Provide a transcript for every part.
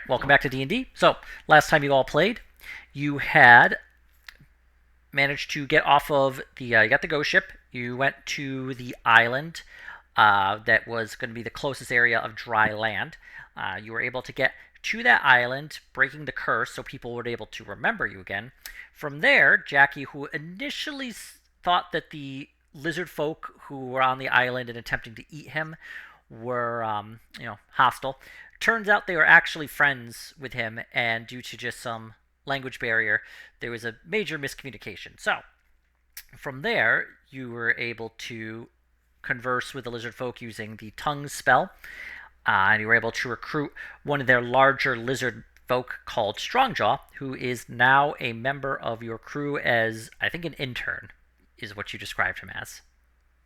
welcome back to D&D. So, last time you all played, you had managed to get off of you got the ghost ship. You went to the island that was going to be the closest area of dry land. You were able to get to that island, breaking the curse so people were able to remember you again. From there, Jackie, who initially thought that the lizard folk who were on the island and attempting to eat him were, hostile. Turns out they were actually friends with him, and due to just some language barrier, there was a major miscommunication. So, from there, you were able to converse with the lizard folk using the tongue spell, and you were able to recruit one of their larger lizard folk called Strongjaw, who is now a member of your crew as, I think, an intern, is what you described him as.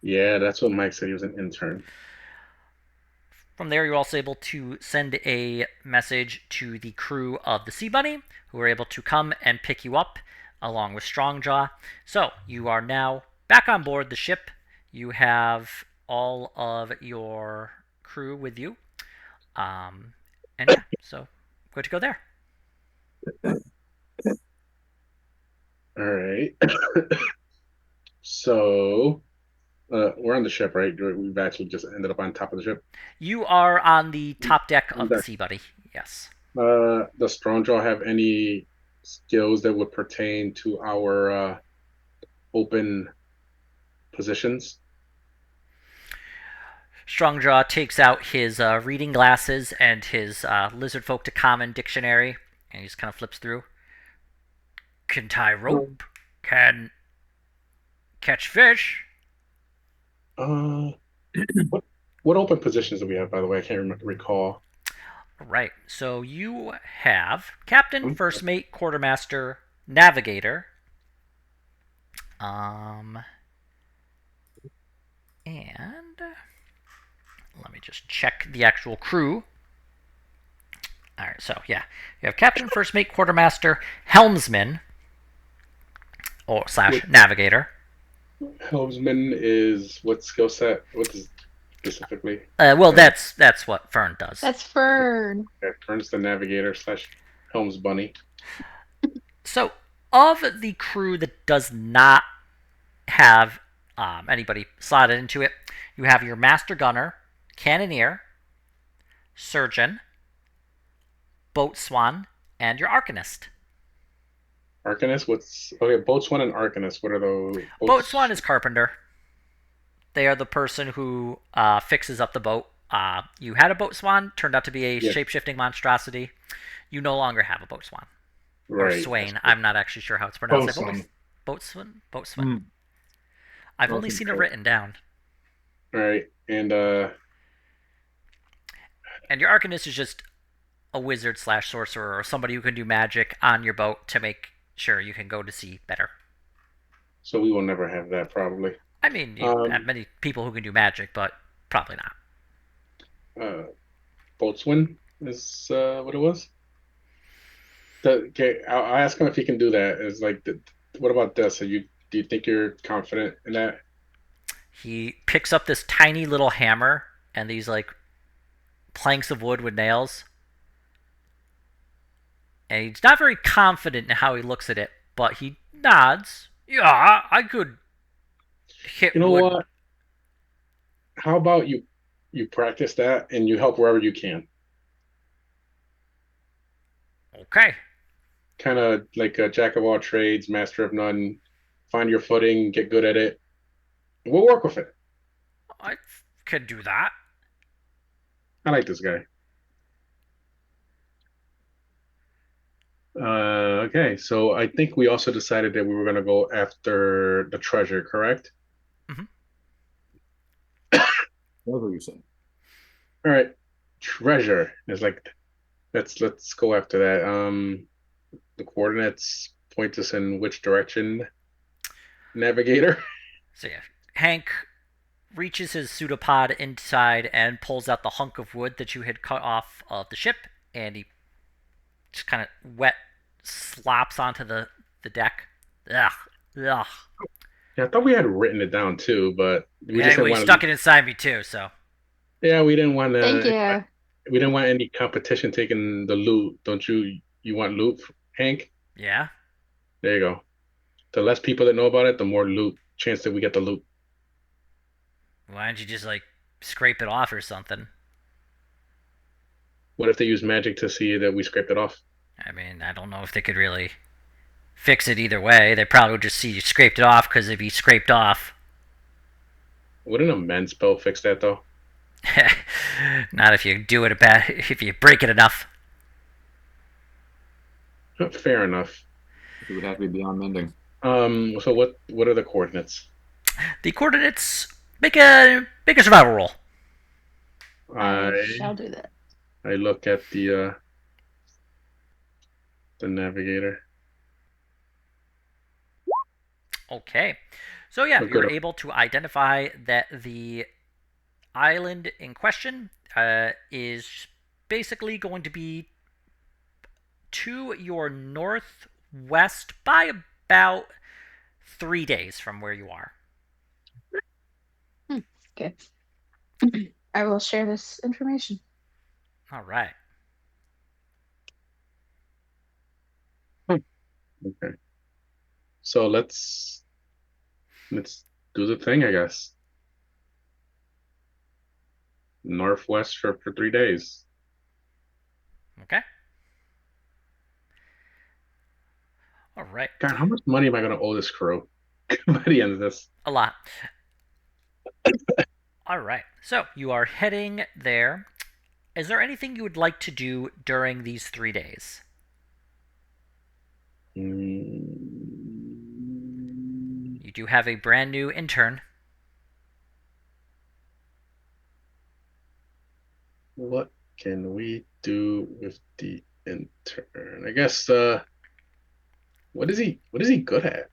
Yeah, that's what Mike said. He was an intern. From there, you're also able to send a message to the crew of the Sea Bunny, who are able to come and pick you up along with Strongjaw. So, you are now back on board the ship. You have all of your crew with you. And yeah, so good to go there. All right. So we're on the ship, right? We've actually just ended up on top of the ship. You are on the top deck On of the deck. Sea Bunny. Yes. Does Strongjaw have any skills that would pertain to our open positions? Strongjaw takes out his reading glasses and his lizard folk to common dictionary, and he just kind of flips through. Can tie Um, rope, can catch fish. Uh, what what open positions do we have, by the way? I can't recall. Right. So you have captain, Hmm? first mate, quartermaster, navigator, um, and let me just check the actual crew. All right. So yeah, you have captain, first mate, quartermaster, helmsman, or slash What navigator. helmsman is what skill set? What does specifically? Well, Uh, that's what Fern does. That's Fern. Turns the navigator slash helms bunny. So of the crew that does not have anybody slotted into it, you have your master gunner, cannoneer, surgeon, boatswain, and your arcanist. Arcanist, what's okay? Boatswain and Arcanist. What are those Boatswain boats? is carpenter. They are the person who fixes up the boat. You had a boatswain, turned out to be a Yeah, shape-shifting monstrosity. You no longer have a boatswain or right. That's swain. I'm not actually sure how it's pronounced. I've Bosun. always boatswain, boatswain. Mm, I've only Bosun. seen it written down. all right. And And your arcanist is just a wizard slash sorcerer or somebody who can do magic on your boat to make sure you can go to sea better. so we will never have that probably. I mean, you have Um, many people who can do magic, but probably not. uh, Boatswain is what it was. Okay, I'll ask him if he can do that. Is like, what about this? Do you think you're confident in that? He picks up this tiny little hammer and these like planks of wood with nails, and he's not very confident in how he looks at it, but he nods. Yeah, I could You hit know wood. what? How about you practice that and you help wherever you can. Okay. Kind of like a jack of all trades, master of none. Find your footing, get good at it. We'll work with it. I could do that. I like this guy. Okay, so I think we also decided that we were going to go after the treasure, correct? Mm-hmm. Whatever you say. All right, treasure is like let's go after that. The coordinates point us in which direction, navigator? So yeah, Hank reaches his pseudopod inside and pulls out the hunk of wood that you had cut off of the ship, and he just kind of wet slops onto the deck. Ugh, ugh. Yeah, I thought we had written it down too, but we Yeah, just well, didn't he want to. stuck it inside me too. So Yeah, we didn't want Thank to you. we didn't want any competition taking the loot. Don't you? You want loot, Hank? Yeah. There you go. The less people that know about it, the more loot chance that we get the loot. Why don't you just like scrape it off or something? What if they use magic to see that we scraped it off? I mean, I don't know if they could really fix it either way. They probably would just see you scraped it off because if you scraped off, Wouldn't a mend spell fix that though? not if you do it a bad, if you break it enough. Fair enough. It would have to be beyond mending. So what are the coordinates? The coordinates make a survival roll. I I shall do that. I look at the navigator. Okay. So yeah, Look you're good. able to identify that the island in question is basically going to be to your northwest by about 3 days from where you are. Okay. I will share this information. All right. Okay. So let's do the thing, I guess. Northwest for 3 days. Okay. All right. God, how much money am I gonna owe this crew by the end of this? A lot. All right. So you are heading there. Is there anything you would like to do during these 3 days? Mm, You do have a brand new intern. what can we do with the intern? I guess what is he good at?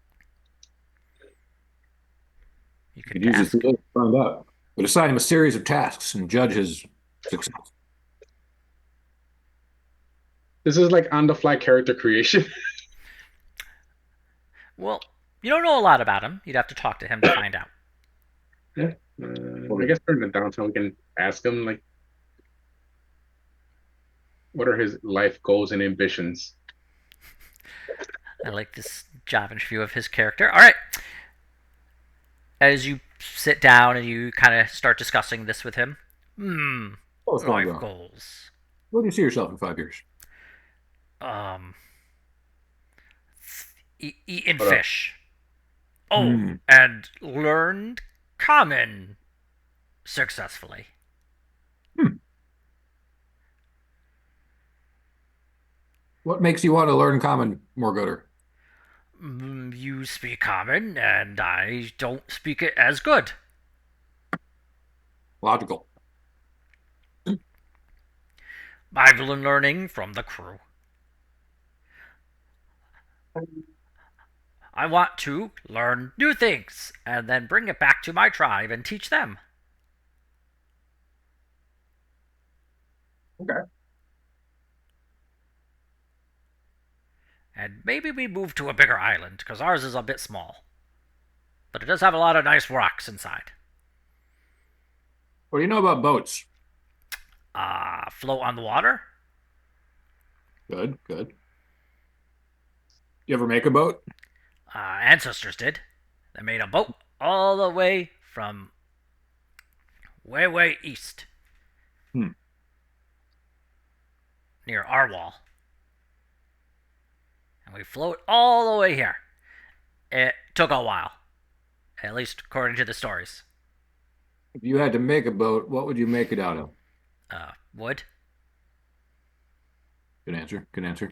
You You could could use his ask. to find out. But assign him a series of tasks and judge his success. This is like on the fly character creation. Well, you don't know a lot about him. You'd have to talk to him to find out. Yeah. I guess during the downtime we can ask him like what are his life goals and ambitions. I like this job interview of his character. All right. As you sit down and you kind of start discussing this with him, What's going life on? goals. Where do you see yourself in 5 years? Um, eating Hold up. fish. Oh, Hmm. and learned common successfully. Hmm. What makes you want to learn common more gooder? You speak common, and I don't speak it as good. Logical. I've been learning from the crew. I want to learn new things and then bring it back to my tribe and teach them. Okay. And maybe we move to a bigger island, because ours is a bit small. But it does have a lot of nice rocks inside. What do you know about boats? Float on the water? Good, good. You ever make a boat? Ancestors did. They made a boat all the way from way, way east, Hmm. near our wall. And we float all the way here. It took a while, at least according to the stories. If you had to make a boat, what would you make it out of? Wood. Good answer. Good answer.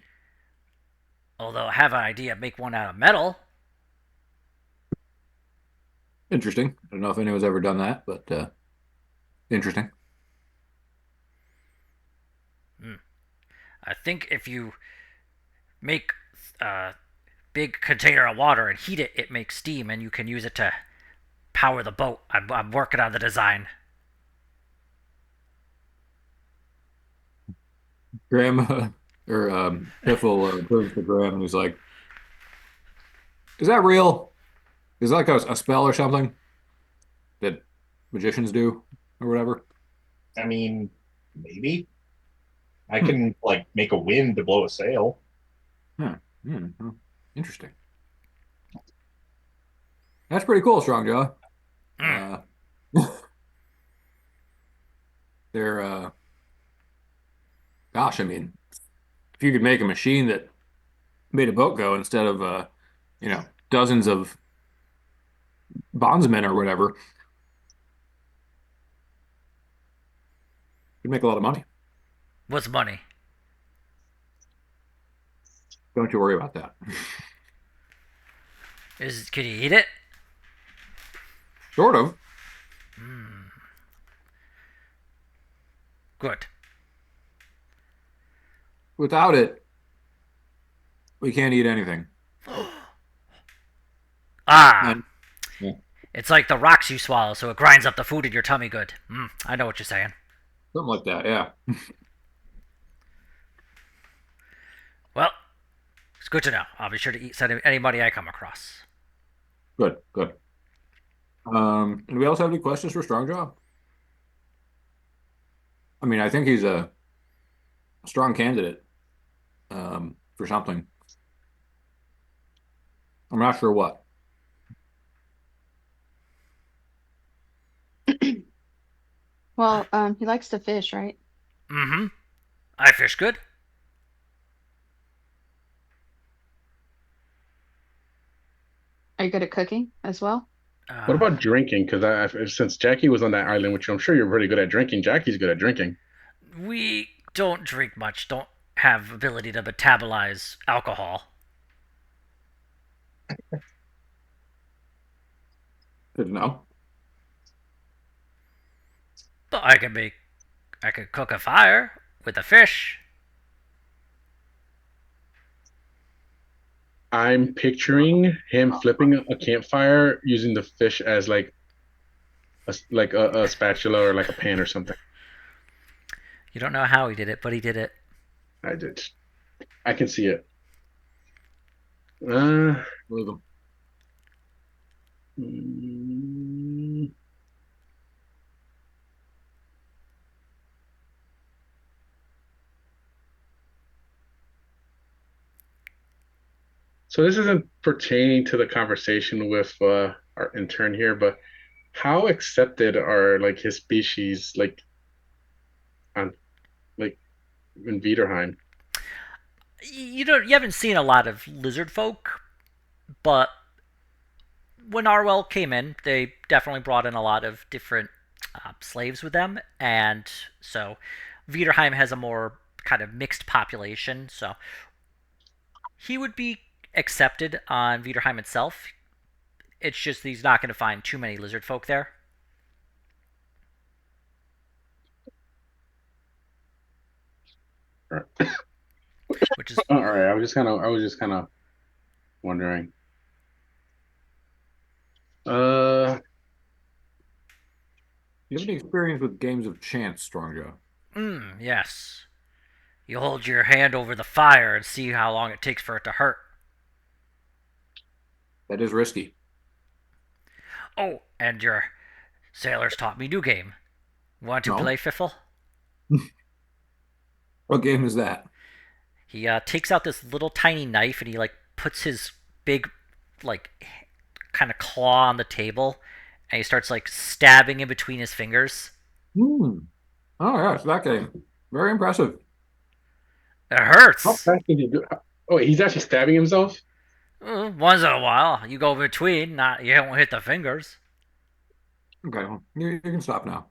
Although I have an idea, make one out of metal. Interesting. I don't know if anyone's ever done that, but interesting. I think if you make a big container of water and heat it, it makes steam, and you can use it to power the boat. I'm working on the design. Graham or Piffle turns to Graham and he's like, "Is that real? Is that like a spell or something that magicians do or whatever?" I mean, maybe. I Hmm. can like make a wind to blow a sail. Hmm. Hmm. Hmm. Interesting. That's pretty cool, Strong Jaw. Mm. Uh, they're gosh, I mean, if you could make a machine that made a boat go instead of dozens of bondsmen or whatever, you'd make a lot of money. What's money? Don't you worry about that. Can you eat it? Sort of. Good. Without it, we can't eat anything. Ah, And yeah, it's like the rocks you swallow, so it grinds up the food in your tummy good. I know what you're saying. something like that. Yeah. Well, it's good to know. I'll be sure to eat any money I come across. Good. Good. Do we also have any questions for Strongjaw? I mean, I think he's a strong candidate for something. I'm not sure what. Well, he likes to fish, right? Mm-hmm. I fish good. Are you good at cooking as well? What Uh, about drinking? Because since Jackie was on that island, which I'm sure you're pretty good at drinking, Jackie's good at drinking. we don't drink much. Don't have ability to metabolize alcohol. Good to know. But I can make. I could cook a fire with a fish. I'm picturing him flipping a campfire using the fish as like a spatula or like a pan or something. You don't know how he did it, but he did it. I did. I can see it. Uh, Believe him. mm, so this isn't pertaining to the conversation with our intern here, but how accepted are like his species on like in Viderheim? You haven't seen a lot of lizard folk, but when Arwell came in, they definitely brought in a lot of different slaves with them, and so Viderheim has a more kind of mixed population. So he would be accepted on Viderheim itself. It's just he's not going to find too many lizard folk there, All right. which is All right. I was just kind of wondering. Uh, Do you have any experience with games of chance, Strongjaw? yes. You hold your hand over the fire and see how long it takes for it to hurt. That is risky. Oh, and your sailors taught me new game. Want to No. play Fiffle? What game is that? He takes out this little tiny knife and he like puts his big like kind of claw on the table and he starts like stabbing in between his fingers. Hmm. Oh, yeah, it's that game. Very impressive. It how hurts. fast can he do? Oh, wait, he's actually stabbing himself. Once in a while, you go between. Not you don't hit the fingers. Okay, well, you can stop now.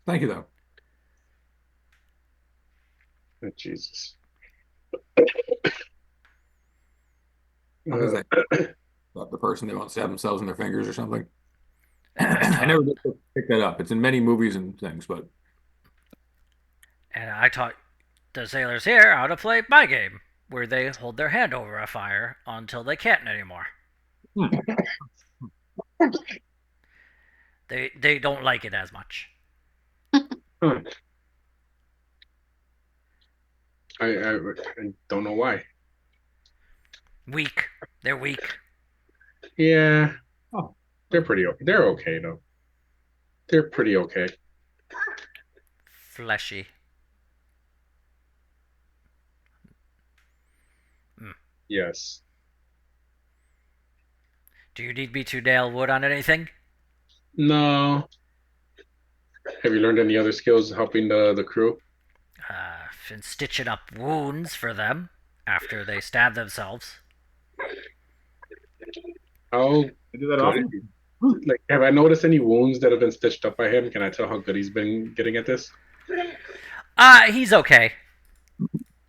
Thank you, though. Oh, Jesus. How does Uh, that stop the person they won't stab themselves in their fingers or something? And I I taught never did pick that up. It's in many movies and things, but and I taught the sailors here how to play my game, where they hold their hand over a fire until they can't anymore. hmm. They don't like it as much. huh. I don't know why. Weak. They're weak. Yeah, Oh, they're okay though. They're pretty okay. Fleshy. Yes. Do you need me to nail wood on anything? No. Have you learned any other skills helping the crew? Been stitching up wounds for them after they stab themselves. How I do that good is often. he? Like, have I noticed any wounds that have been stitched up by him? Can I tell how good he's been getting at this? He's okay.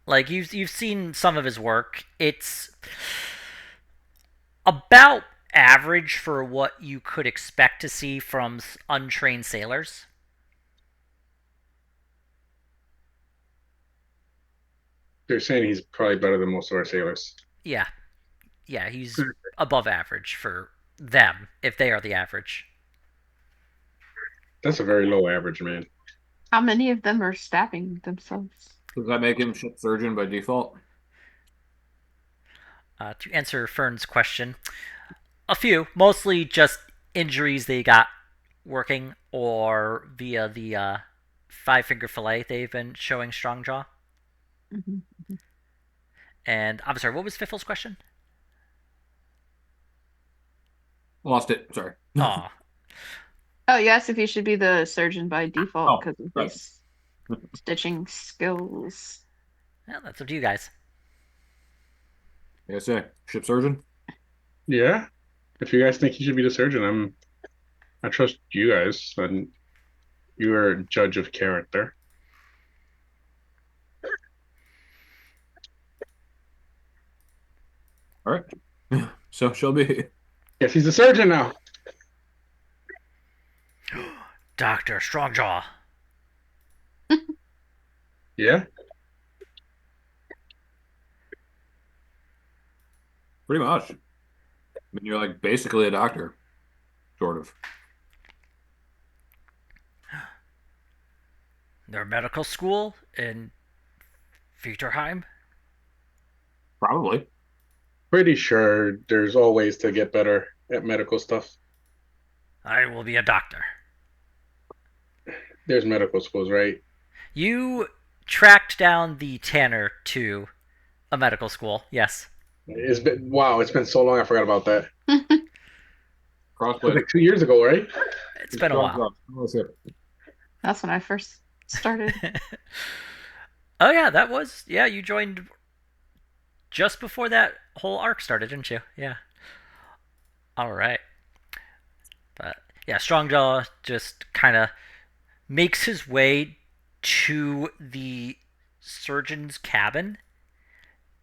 Like you've seen some of his work. It's about average for what you could expect to see from untrained sailors. They're saying he's probably better than most of our sailors. Yeah, yeah, he's above average for them if they are the average. That's a very low average, man. How many of them are stabbing themselves? Does that make him ship surgeon by default? To answer Fern's question, a few, mostly just injuries they got working or via the five finger fillet they've been showing strong jaw. Mhm. And I'm sorry, what was Fiffle's question? Lost it. Sorry. Aw, Oh, yes, if he should be the surgeon by default Oh, because of right. his stitching skills. well, that's up to you guys. I say ship surgeon. Yeah. If you guys think he should be the surgeon, I trust you guys, and you are a judge of character. All right. So shall be. Yes, he's a surgeon now. Doctor Strongjaw. Yeah. Pretty much. I mean, you're like basically a doctor, sort of. Their medical school in Viderheim. Probably. Pretty sure there's always to get better at medical stuff. I will be a doctor. There's medical schools, right? You tracked down the Tanner to a medical school. Yes. It's been wow, it's been so long I forgot about that. It was Crossplay. like 2 years ago, right? It's been a while. That's when I first started. Oh yeah, that was yeah. You joined just before that whole arc started, didn't you? Yeah. All right. But yeah, Strongjaw just kind of makes his way to the surgeon's cabin,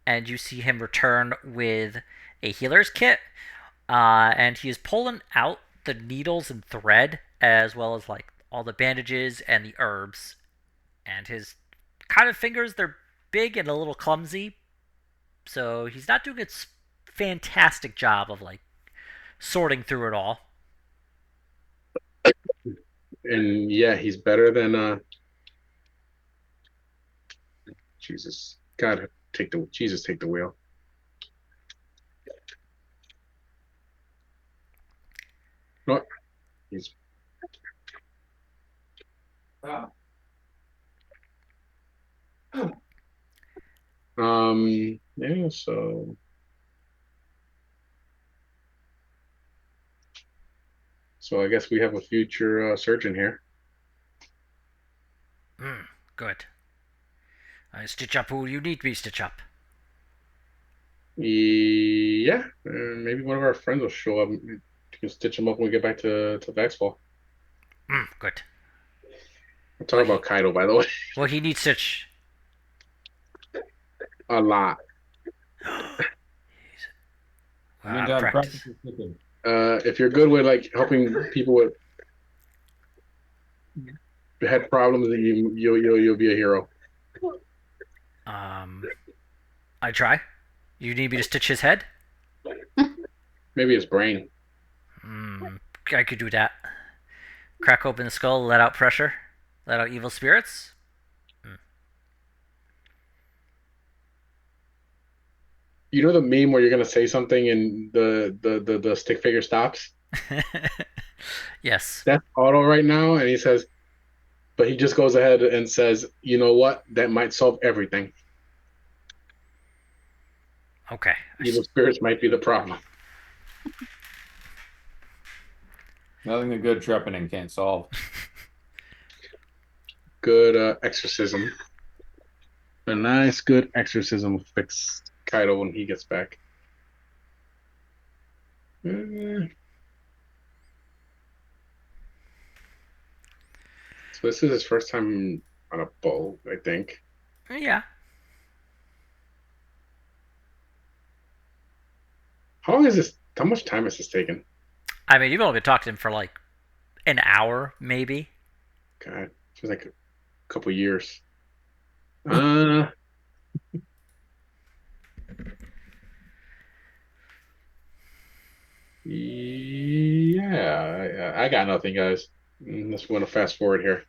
and you see him return with a healer's kit, and he is pulling out the needles and thread as well as like all the bandages and the herbs, and his kind of fingers they're big and a little clumsy, so he's not doing a fantastic job of like sorting through it all. And yeah, he's better than Jesus. God, take the wheel. No, he's yeah, so I guess we have a future surgeon here. Good. I stitch up who you need me stitch up. Yeah, maybe one of our friends will show up. You can stitch him up when we get back to Vaxfall. Good. I'm Well, talking about Kaido, by the way, he needs stitch. a lot. Practice. Practice is cooking. If you're good with like helping people with head problems, you'll be a hero. I try. You need me to stitch his head? Maybe his brain. I could do that. Crack open the skull, let out pressure, let out evil spirits. You know the meme where you're gonna say something and the stick figure stops? Yes. That's Otto right now, and he says, but he just goes ahead and says, you know what? That might solve everything. Okay. Evil spirits might be the problem. Nothing a good trepanning can't solve. Good exorcism. A nice, good exorcism will fix Kaido when he gets back. Uh, so this is his first time on a boat, I think. Yeah. How long is this? How much time has this taken? I mean, you've only been talking to him for like an hour, maybe. God, it feels like a couple years. Uh, yeah, I got nothing, guys. Let's want to fast forward here.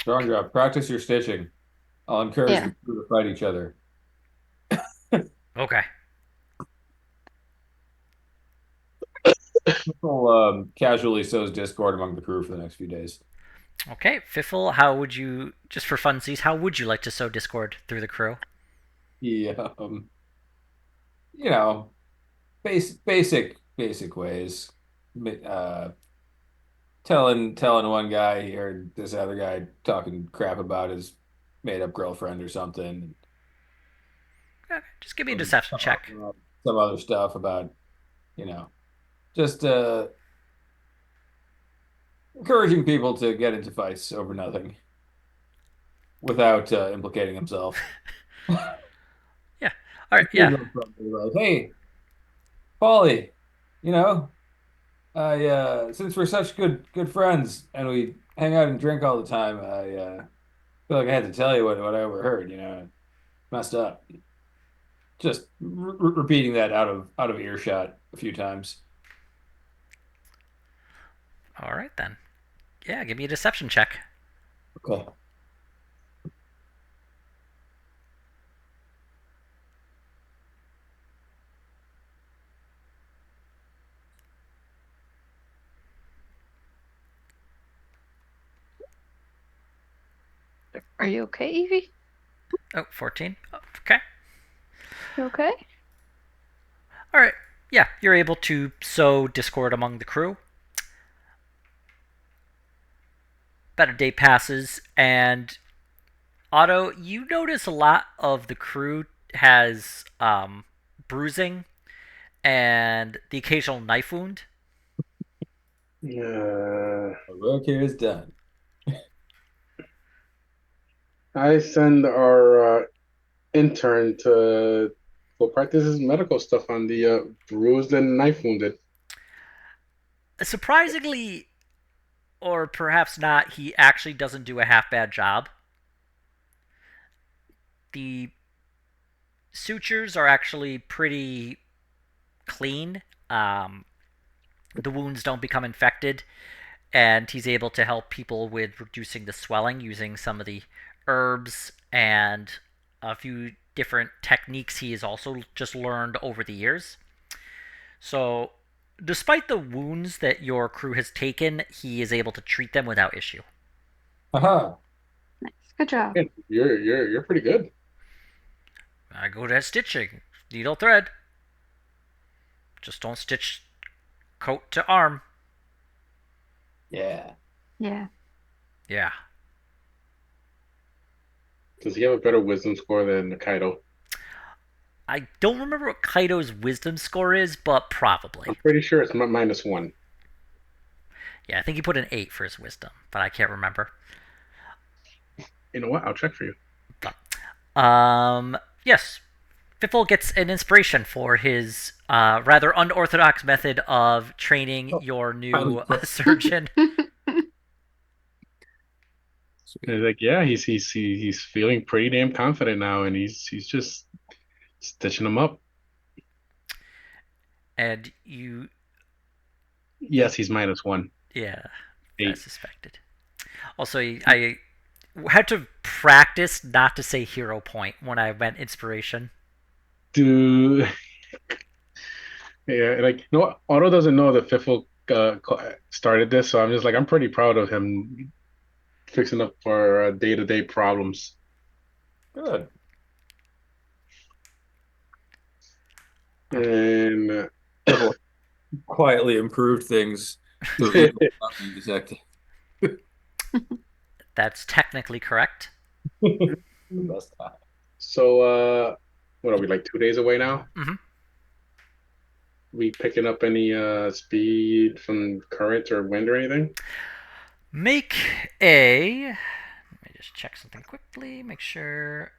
Strong job. Practice your stitching. I'll encourage Yeah. the crew to fight each other. Okay. We'll casually sows discord among the crew for the next few days. Okay. Fiffle, how would you, just for funsies, how would you like to sow discord through the crew? He, you know, basic ways. Uh, telling one guy he heard this other guy talking crap about his made up girlfriend or something. Okay. Just give me a Some, deception some, check. some other stuff about, you know, just encouraging people to get into fights over nothing without implicating himself. Yeah. All right. Being Yeah. upfront, like, hey, Paulie, you know, I since we're such good friends and we hang out and drink all the time, I feel like I had to tell you what I overheard. You know, messed up. Just repeating that out of earshot a few times. All right then. Yeah. Give me a deception check. Okay. Are you okay, Evie? Oh, 14. Oh, okay. You okay? All right. Yeah. You're able to sow discord among the crew. About a day passes, and Otto, you notice a lot of the crew has bruising and the occasional knife wound. Uh, The work here is done. I send our intern to go practice his medical stuff on the bruised and knife wounded. Surprisingly, or perhaps not, he actually doesn't do a half bad job. The sutures are actually pretty clean. Um, the wounds don't become infected, and he's able to help people with reducing the swelling using some of the herbs and a few different techniques he has also just learned over the years. So, despite the wounds that your crew has taken, he is able to treat them without issue. Aha. Nice. Good job. Man, you're pretty good. I go to stitching, needle thread. Just don't stitch coat to arm. Yeah. Yeah. Yeah. Does he have a better wisdom score than Kaido? I don't remember what Kaido's wisdom score is, but I'm probably. pretty sure it's -1. Yeah, I think he put an 8 for his wisdom, but I can't remember. You know what? I'll check for you. Yes. Fiffle gets an inspiration for his rather unorthodox method of training Oh, your highly new put. surgeon. And he's like, yeah, he's feeling pretty damn confident now, and he's just stitching them up. And you. Yes, he's -1. Yeah, I 8. suspected. Also, I had to practice not to say hero point when I went inspiration. Dude, yeah, like no, Otto doesn't know that Fiffle started this, so I'm just like, I'm pretty proud of him fixing up our day-to-day problems. Good. And Couple of quietly improved things so evil not being detected. That's technically correct. The best time. so, what are we, like 2 days away now? Mm-hmm. We picking up any speed from current or wind or anything? Make a. Let me just check something quickly. Make sure.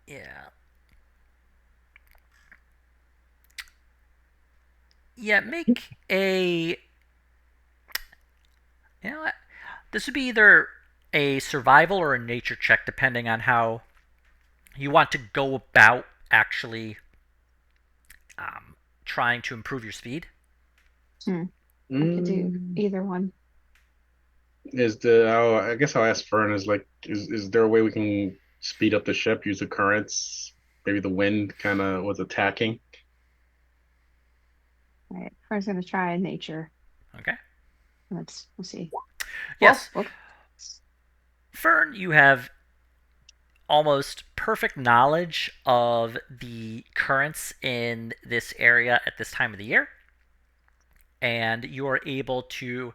Yeah. Yeah. Make a. You know what? This would be either a survival or a nature check, depending on how you want to go about actually um, trying to improve your speed. Hmm. I could do Mm, either one. I guess I'll ask Fern, is there a way we can speed up the ship, use the currents, maybe the wind kind of was attacking? All right. First, gonna try nature. Okay. We'll see. Yes. Well, Fern, you have almost perfect knowledge of the currents in this area at this time of the year, and you are able to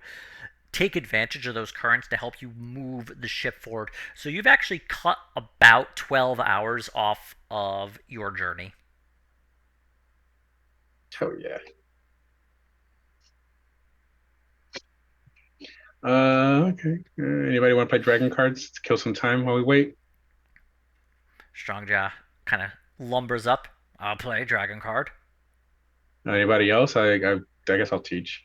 take advantage of those currents to help you move the ship forward. So you've actually cut about 12 hours off of your journey. Oh yeah. Okay. Anybody want to play dragon cards to kill some time while we wait? Strongjaw kind of lumbers up. I'll play Dragon Card. Anybody else? I guess I'll teach.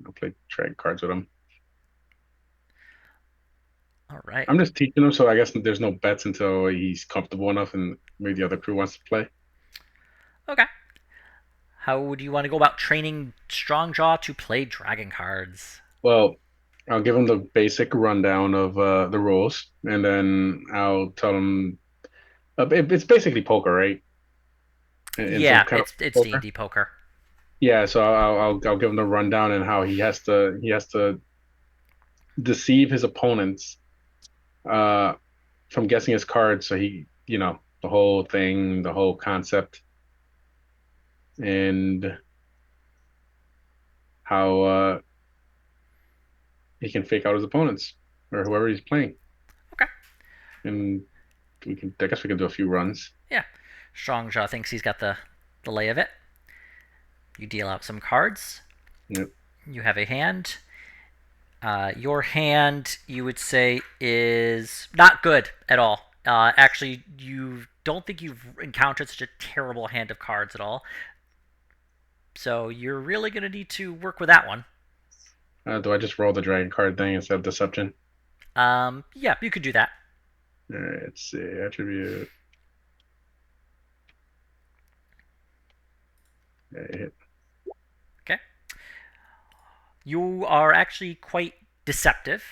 I'll play dragon cards with him. All right. I'm just teaching him, so I guess there's no bets until he's comfortable enough and maybe the other crew wants to play. Okay. How would you want to go about training Strongjaw to play Dragon Cards? Well, I'll give him the basic rundown of the rules, and then I'll tell him it's basically poker, right? In some Yeah, kind of it's D and poker. D poker. Yeah, so I'll give him the rundown and how he has to deceive his opponents uh from guessing his cards, so the whole thing, the whole concept, and how he can fake out his opponents or whoever he's playing, Okay. and I guess we can do a few runs. Yeah. Strongjaw thinks he's got the lay of it. You deal out some cards. Yep. You have a hand. Your hand, you would say, is not good at all. Actually, you don't think you've encountered such a terrible hand of cards at all. So you're really going to need to work with that one. Do I just roll the dragon card thing instead of deception? Yeah, you could do that. All right, let's see. Attribute. Yeah, hit. Okay. You are actually quite deceptive.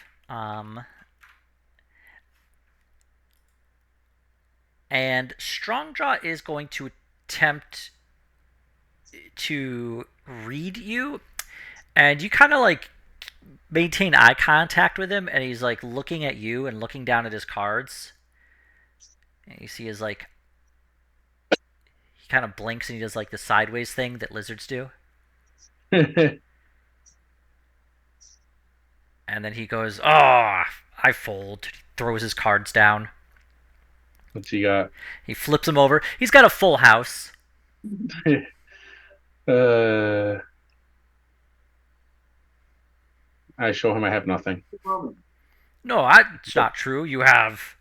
And Strongjaw is going to attempt to read you, and you kind of like maintain eye contact with him, and he's like looking at you and looking down at his cards. And you see his like he kind of blinks and he does like the sideways thing that lizards do, and then he goes, "Oh, I fold." He throws his cards down. What's he got? He flips them over. He's got a full house. uh, I show him I have nothing. No, it's not true. You have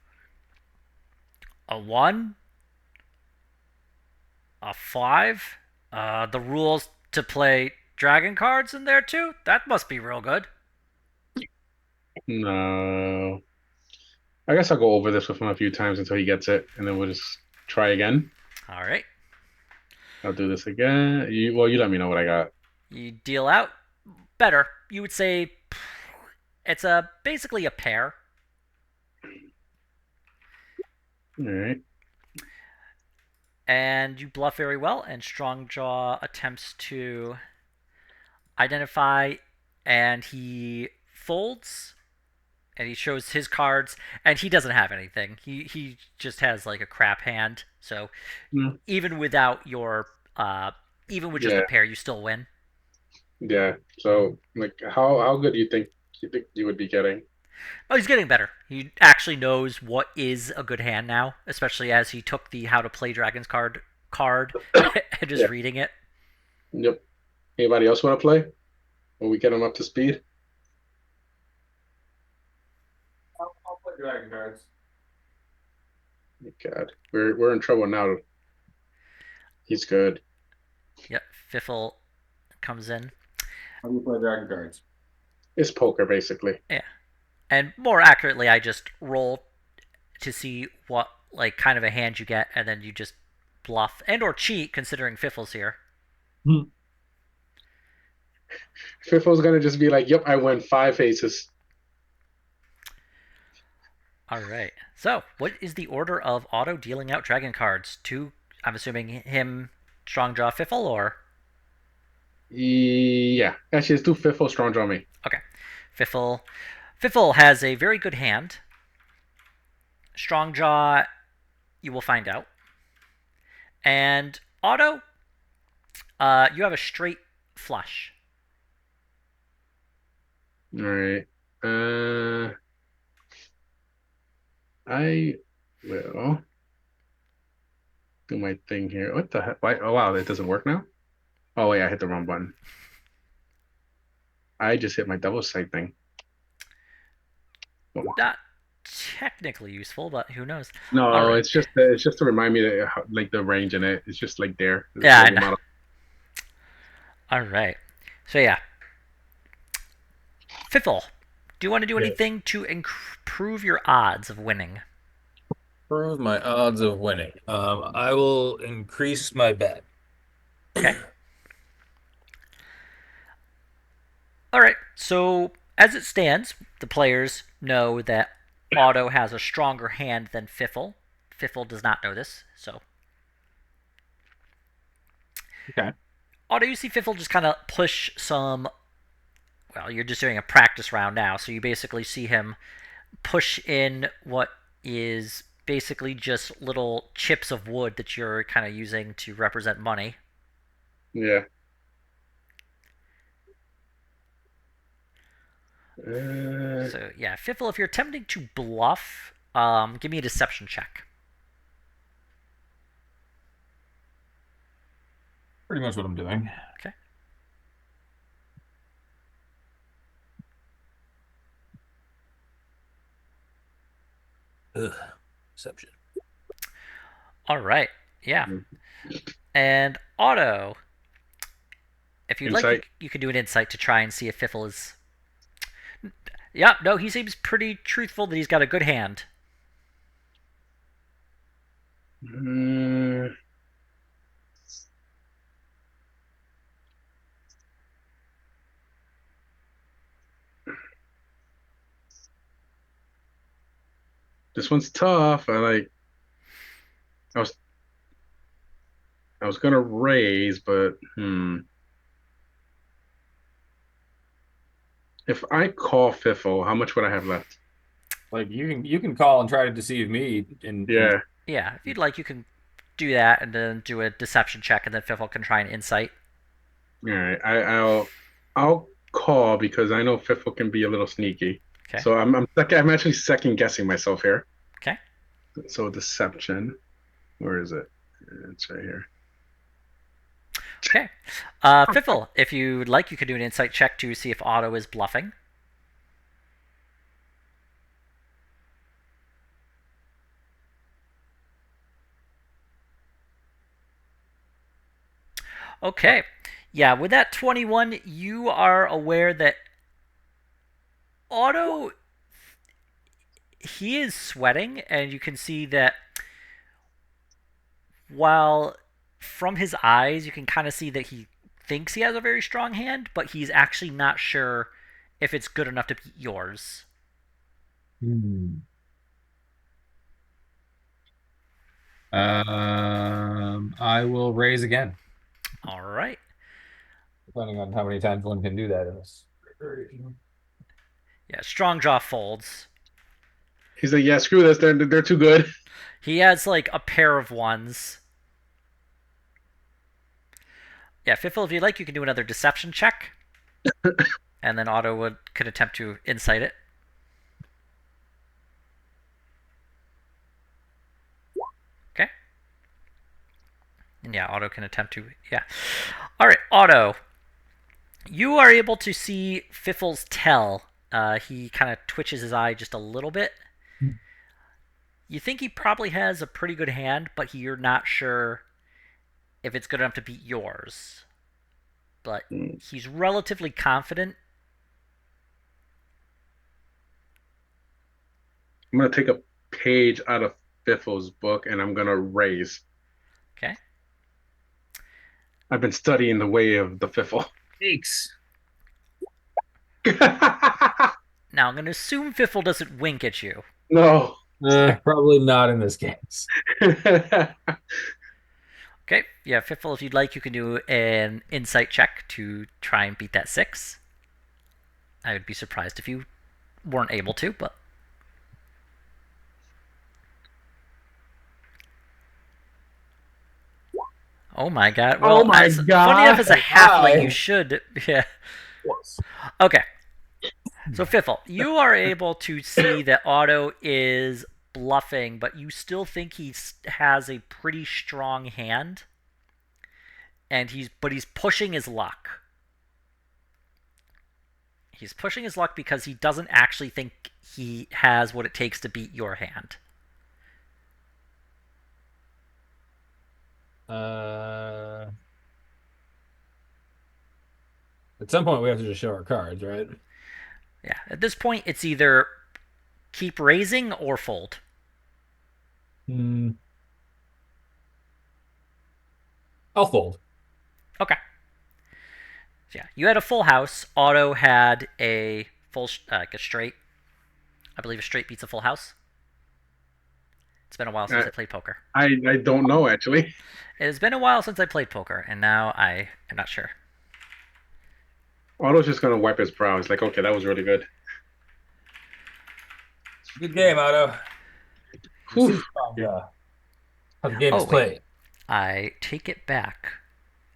a 1, a 5. The rules to play dragon cards in there too. That must be real good. No. I guess I'll go over this with him a few times until he gets it, and then we'll just try again. All right. I'll do this again. You let me know what I got. You deal out better. You would say it's basically a pair. All right. And you bluff very well, and Strongjaw attempts to identify, and he folds, and he shows his cards, and he doesn't have anything. He just has like a crap hand. So Mm, even without your even with just a yeah, pair, you still win. yeah. So like, how good do you think you would be getting? Oh, he's getting better. He actually knows what is a good hand now, especially as he took the How to Play Dragons card and just Yeah. reading it. Yep. Anybody else want to play? When we get them up to speed? I'll play Dragon cards. God, we're in trouble now. He's good. Yep, Fiffle comes in. How do you play Dragon cards? It's poker basically. Yeah, and more accurately, I just roll to see what like kind of a hand you get, and then you just bluff and or cheat, considering Fiffle's here. Hmm. Fifo's gonna just be like, "Yep, I win five aces." All right. So, what is the order of auto dealing out dragon cards to? I'm assuming him, strong draw Fiffle, or Yeah, actually, it's too Fifo strong draw me. okay, Fiffle. Fiffle has a very good hand. Strong jaw, you will find out. And auto, you have a straight flush. All right. Uh, I will do my thing here. What the heck? Why? Oh wow, it doesn't work now. Oh wait, I hit the wrong button. I just hit my double side thing. Oh. Not technically useful, but who knows? All No, right. it's just to remind me that like the range in it. It's just like there, Yeah, I like a know. model. All right. So yeah, Fiffle, do you want to do Yes. anything to improve your odds of winning? Improve my odds of winning. I will increase my bet. Okay. All right. So as it stands, the players know that Otto has a stronger hand than Fiffle. Fiffle does not know this, so Okay. Otto, you see Fiffle just kind of push some. Well, you're just doing a practice round now, so you basically see him push in what is basically just little chips of wood that you're kind of using to represent money. Yeah. So yeah, Fiffle, if you're attempting to bluff, give me a deception check. Pretty much what I'm doing. Okay. Ugh. Deception. All right. Yeah. And Otto, if you'd like, Insight. you can do an insight to try and see if Fiffle is. Yeah, no, he seems pretty truthful that he's got a good hand. Mm, this one's tough. I was I was gonna raise, but if I call Fiffle, how much would I have left? Like you can call and try to deceive me in Yeah. Yeah, if you'd like, you can do that and then do a deception check, and then Fiffle can try an insight. All right. I'll call because I know Fiffle can be a little sneaky. Okay. So I'm actually second guessing myself here. Okay. So deception, where is it? It's right here. Okay. Fiffle, if you'd like, you could do an insight check to see if Otto is bluffing. Okay. Yeah, with that 21, you are aware that Otto, he is sweating, and you can see that while from his eyes, you can kind of see that he thinks he has a very strong hand, but he's actually not sure if it's good enough to beat yours. Hmm. I will raise again, All right. depending on how many times one can do that in this. Yeah, Strongjaw folds. He's like, yeah, screw this. They're too good. He has like a pair of ones. Yeah, Fiffle, if you'd like, you can do another deception check. And then Otto could attempt to insight it. Okay. And yeah, Otto can attempt to. Yeah. All right, Otto. You are able to see Fiffle's tell. He kind of twitches his eye just a little bit. You think he probably has a pretty good hand, but you're not sure if it's good enough to beat yours. But he's relatively confident. I'm gonna take a page out of Biffle's book and I'm gonna raise. Okay. I've been studying the way of the Fiffle. Thanks. Now, I'm going to assume Fiffle doesn't wink at you. No. Probably not in this case. Okay. Yeah, Fiffle, if you'd like, you can do an insight check to try and beat that 6. I would be surprised if you weren't able to, but... Oh my god. Well, Oh my God. funny enough, as a halfling, Hi. you should... Yeah. Okay. So, Fiffle, you are able to see that Otto is bluffing, but you still think he has a pretty strong hand, and he's pushing his luck. He's pushing his luck because he doesn't actually think he has what it takes to beat your hand. At some point, we have to just show our cards, right? Yeah. At this point, it's either keep raising or fold. I'll fold. Okay. So yeah, you had a full house. Otto had a full, like a straight. I believe a straight beats a full house. It's been a while since I played poker. I don't know, actually. It has been a while since I played poker, and now I am not sure. Otto's just gonna wipe his brow. He's like, okay, that was really good. Good game, Otto. Whew. How the game is wait. played. I take it back.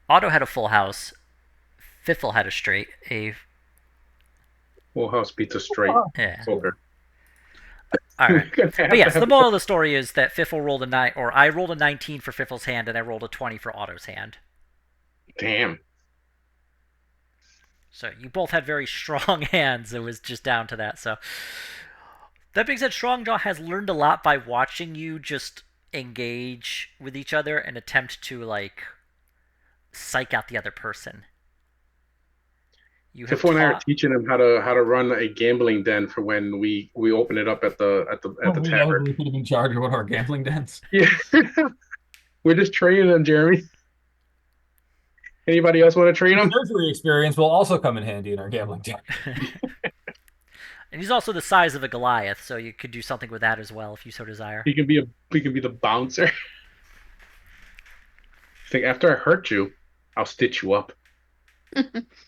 Otto had a full house. Fiffle had a straight. Full house beats a straight Yeah. poker. All right. But yes, the moral of the story is that Fiffle rolled a 9, or I rolled a 19 for Fiffle's hand, and I rolled a 20 for Otto's hand. Damn. So you both had very strong hands. It was just down to that. So that being said, Strongjaw has learned a lot by watching you just engage with each other and attempt to like psych out the other person. You have Tiffo and I are taught. teaching him how to run a gambling den for when we open it up at the tavern. We could have been charged with one of our gambling dens. Yeah. We're just training them, Jeremy. Anybody else want to train him? Surgery experience will also come in handy in our gambling den. And he's also the size of a Goliath, so you could do something with that as well if you so desire. He can be the bouncer. It's like, after I hurt you, I'll stitch you up.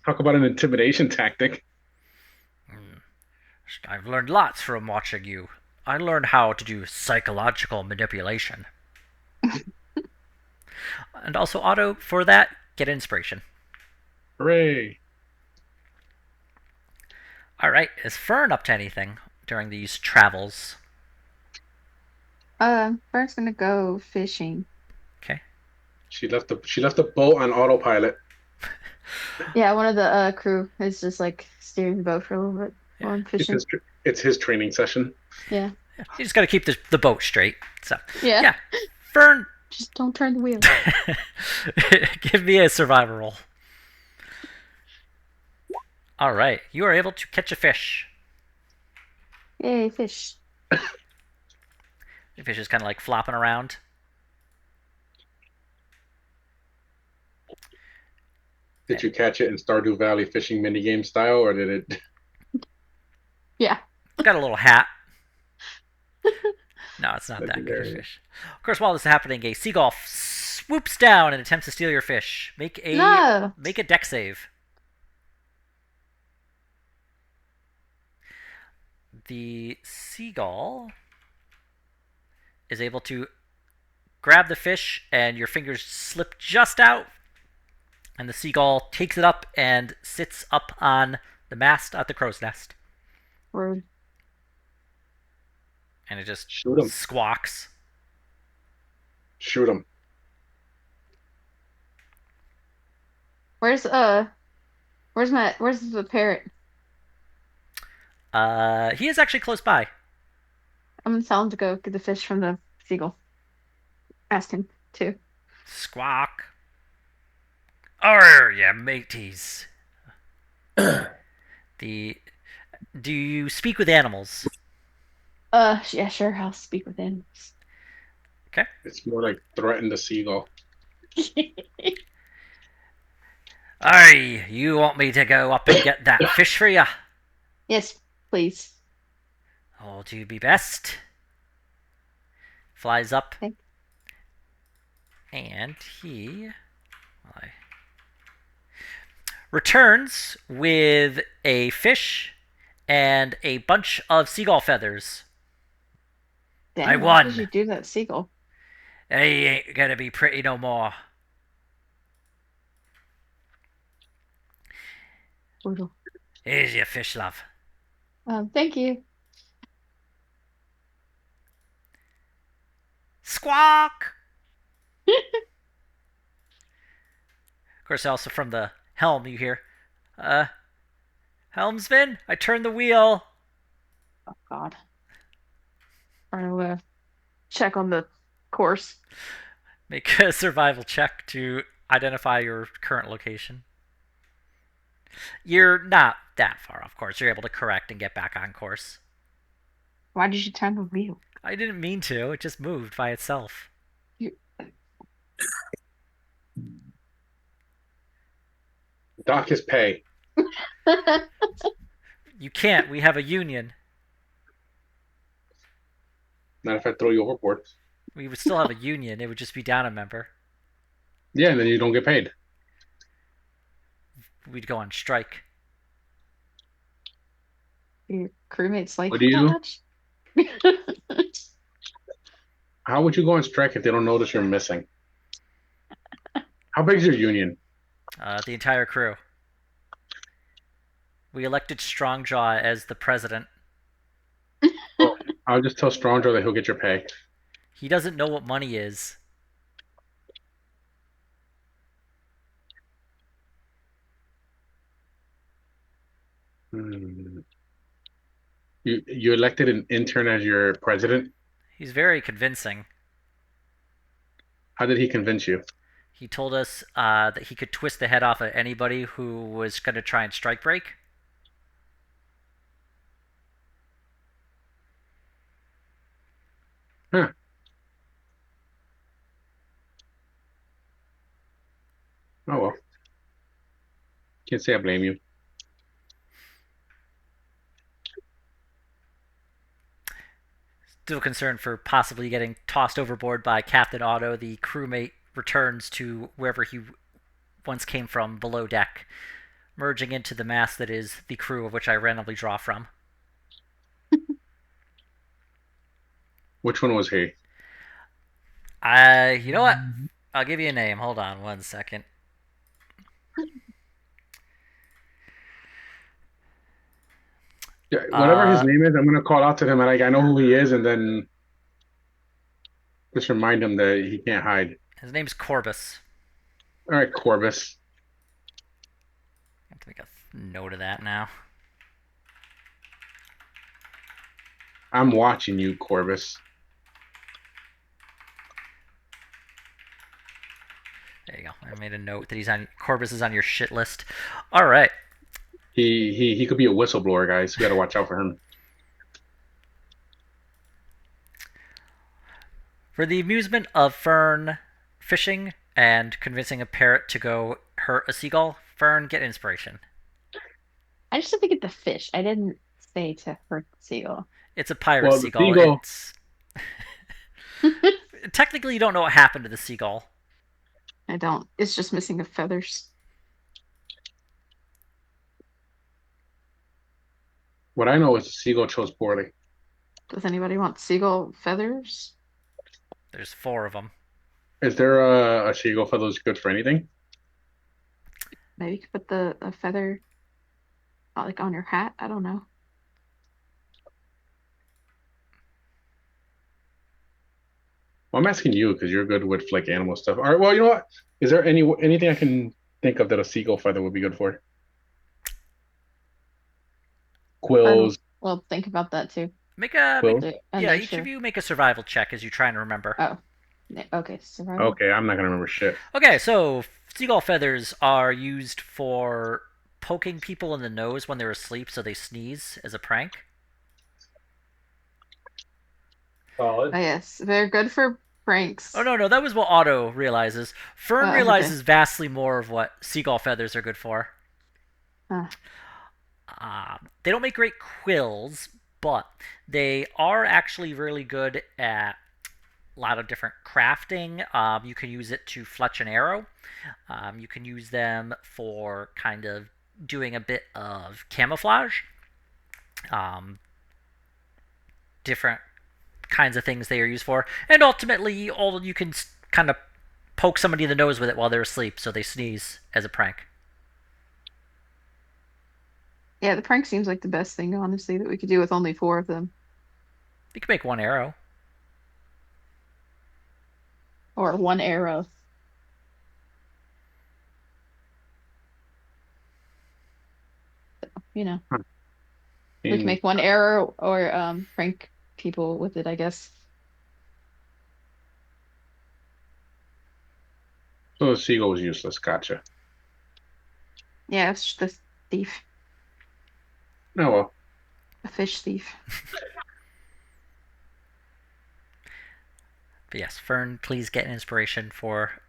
Talk about an intimidation tactic. I've learned lots from watching you. I learned how to do psychological manipulation. And also, Otto, for that, get inspiration. Hooray. All right, is Fern up to anything during these travels? Fern's gonna go fishing. Okay. She left the boat on autopilot. Yeah, one of the crew is just like steering the boat for a little bit while I'm fishing. It's his training session. Yeah. You just got to keep the boat straight. So Yeah. Fern, Just don't turn the wheel. give me a survival roll. All right, you are able to catch a fish. Yay, fish. The fish is kind of like flopping around. Did you catch it in Stardew Valley fishing minigame style, or did it? Yeah. It's got a little hat. No, it's not that good a fish. Of course, while this is happening, a seagull swoops down and attempts to steal your fish. Make a deck save. the seagull is able to grab the fish, and your fingers slip just out, and the seagull takes it up and sits up on the mast at the crow's nest. Rude. And it just Shoot him. squawks. Shoot him. Where's where's the parrot? He is actually close by. I'm gonna tell him to go get the fish from the seagull. Ask him to. Squawk. Arr, ya mateys. Do you speak with animals? Yeah, sure. I'll speak with him. Okay. It's more like threaten the seagull. Aye, you want me to go up and get that fish for you? Yes, please. Oh, do be best. Flies up. Okay. And he returns with a fish and a bunch of seagull feathers. Damn, I What won. did you do to that seagull? He ain't gonna be pretty no more. Brutal. Here's your fish, love. Thank you. Squawk! Of course, also from the helm you hear, helmsman, I turned the wheel. Oh God. I'll check on the course. Make a survival check to identify your current location. You're not that far off course. You're able to correct and get back on course. Why did you turn the wheel? I didn't mean to. It just moved by itself. Dock his pay. You can't. We have a union. Not if I throw you overboard. We would still have a union. It would just be down a member. Yeah, and then you don't get paid. We'd go on strike. Your crewmates like What do you you that do? much? How would you go on strike if they don't notice you're missing? How big is your union? The entire crew. We elected Strongjaw as the president. I'll just tell Strongjaw that he'll get your pay. He doesn't know what money is. You elected an intern as your president? He's very convincing. How did he convince you? He told us that he could twist the head off of anybody who was going to try and strike break. Huh. Oh well. Can't say I blame you. Still concerned for possibly getting tossed overboard by Captain Otto. The crewmate returns to wherever he once came from, below deck, merging into the mass that is the crew of which I randomly draw from. Which one was he? You know what? I'll give you a name. Hold on one second. Yeah, whatever his name is, I'm gonna call out to him. I know who he is, and then just remind him that he can't hide. His name's Corbus. All right, Corbus. I have to make a note of that now. I'm watching you, Corbus. There you go. I made a note that Corbus is on your shit list. All right. He could be a whistleblower, guys. We gotta watch out for him. For the amusement of Fern fishing and convincing a parrot to go hurt a seagull, Fern, get inspiration. I just have to get the fish. I didn't say to hurt the seagull. It's a pirate Well, the seagull. seagull- Technically, you don't know what happened to the seagull. I don't. It's just missing the feathers. What I know is the seagull chose poorly. Does anybody want seagull feathers? There's 4 of them. Is there a seagull feather that's good for anything? Maybe you could put the a feather like on your hat. I don't know. Well, I'm asking you because you're good with like animal stuff. All right. Well, you know what? Is there anything I can think of that a seagull feather would be good for? Fern, Quills, well, think about that too. Make quills. And yeah, make each of sure. you make a survival check as you try and remember. Oh, okay, survival. Okay, I'm not gonna remember shit. Okay, so seagull feathers are used for poking people in the nose when they're asleep so they sneeze as a prank. Solid. Oh yes, they're good for Oh pranks. no, that was what Otto realizes. Fern Okay. realizes vastly more of what seagull feathers are good for. Uh, They don't make great quills, but they are actually really good at a lot of different crafting. You can use it to fletch an arrow. You can use them for kind of doing a bit of camouflage. Um, Different kinds of things they are used for, and ultimately, all you can kind of poke somebody in the nose with it while they're asleep, so they sneeze as a prank. yeah, the prank seems like the best thing, honestly, that we could do with only four of them, You can make 1 arrow. or one arrow. You know, Huh. we can And make one arrow or prank people with it, I guess. so the seagull was useless. Gotcha. Yeah, it's just the thief, Oh well. a fish thief. But yes, Fern, please get an inspiration for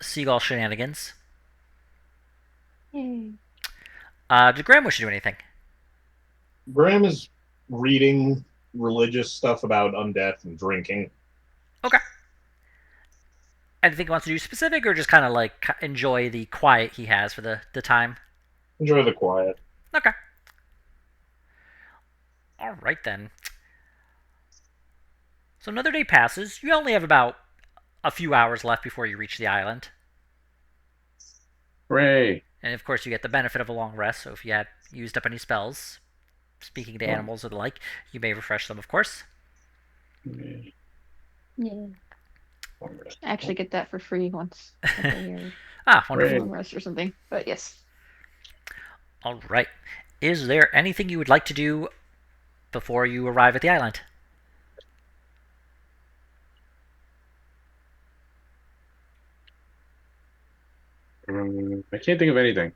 seagull shenanigans. Yay. Did Graham wish to do anything? Graham is reading religious stuff about undeath and drinking. Okay. Anything he wants to do specific, or just kind of like enjoy the quiet he has for the time? Enjoy the quiet. Okay. All right then. So another day passes. You only have about a few hours left before you reach the island. Hooray. And of course, you get the benefit of a long rest, so if you had used up any spells, speaking to Oh. animals or the like, you may refresh them, of course. Yeah. I actually get that for free once a day or Wonderful. long rest or something. But yes. All right. Is there anything you would like to do before you arrive at the island? I can't think of anything.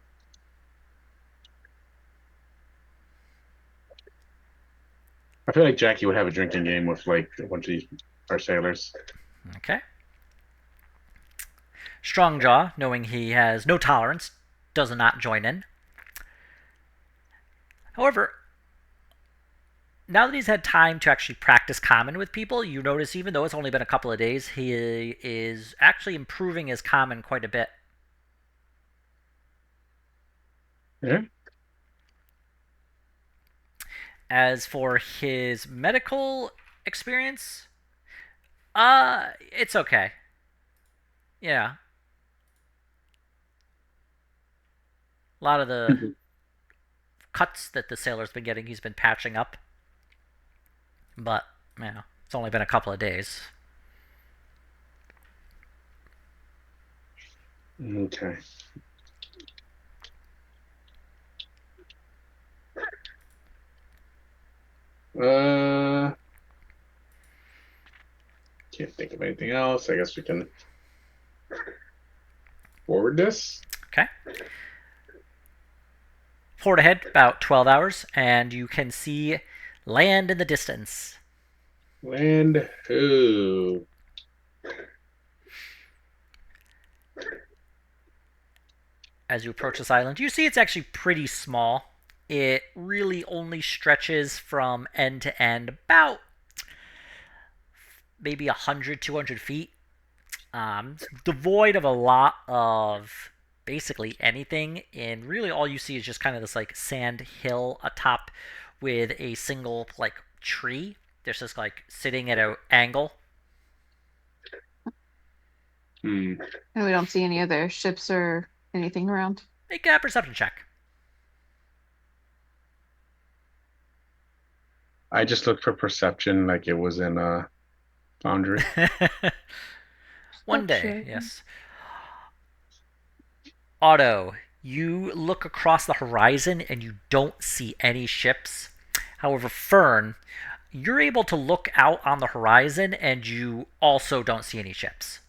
I feel like Jackie would have a drinking game with like a bunch of our sailors. Okay. Strongjaw, knowing he has no tolerance, does not join in. However, now that he's had time to actually practice common with people, you notice even though it's only been a couple of days, he is actually improving his common quite a bit. Yeah. As for his medical experience, it's okay. Yeah. A lot of the cuts that the sailor's been getting, he's been patching up. But, it's only been a couple of days. Okay. Can't think of anything else. I guess we can forward this. Okay. Forward ahead about 12 hours, and you can see land in the distance. Land who? As you approach this island, you see it's actually pretty small. It really only stretches from end to end about maybe 100, 200 feet. Devoid of a lot of basically anything, and really all you see is just kind of this like sand hill atop with a single like tree. There's just like sitting at an angle. Hmm. And we don't see any other ships or anything around. Make a perception check. I just looked for perception like it was in Foundry. One day, Perception. yes. Otto, you look across the horizon and you don't see any ships. However, Fern, you're able to look out on the horizon and you also don't see any ships.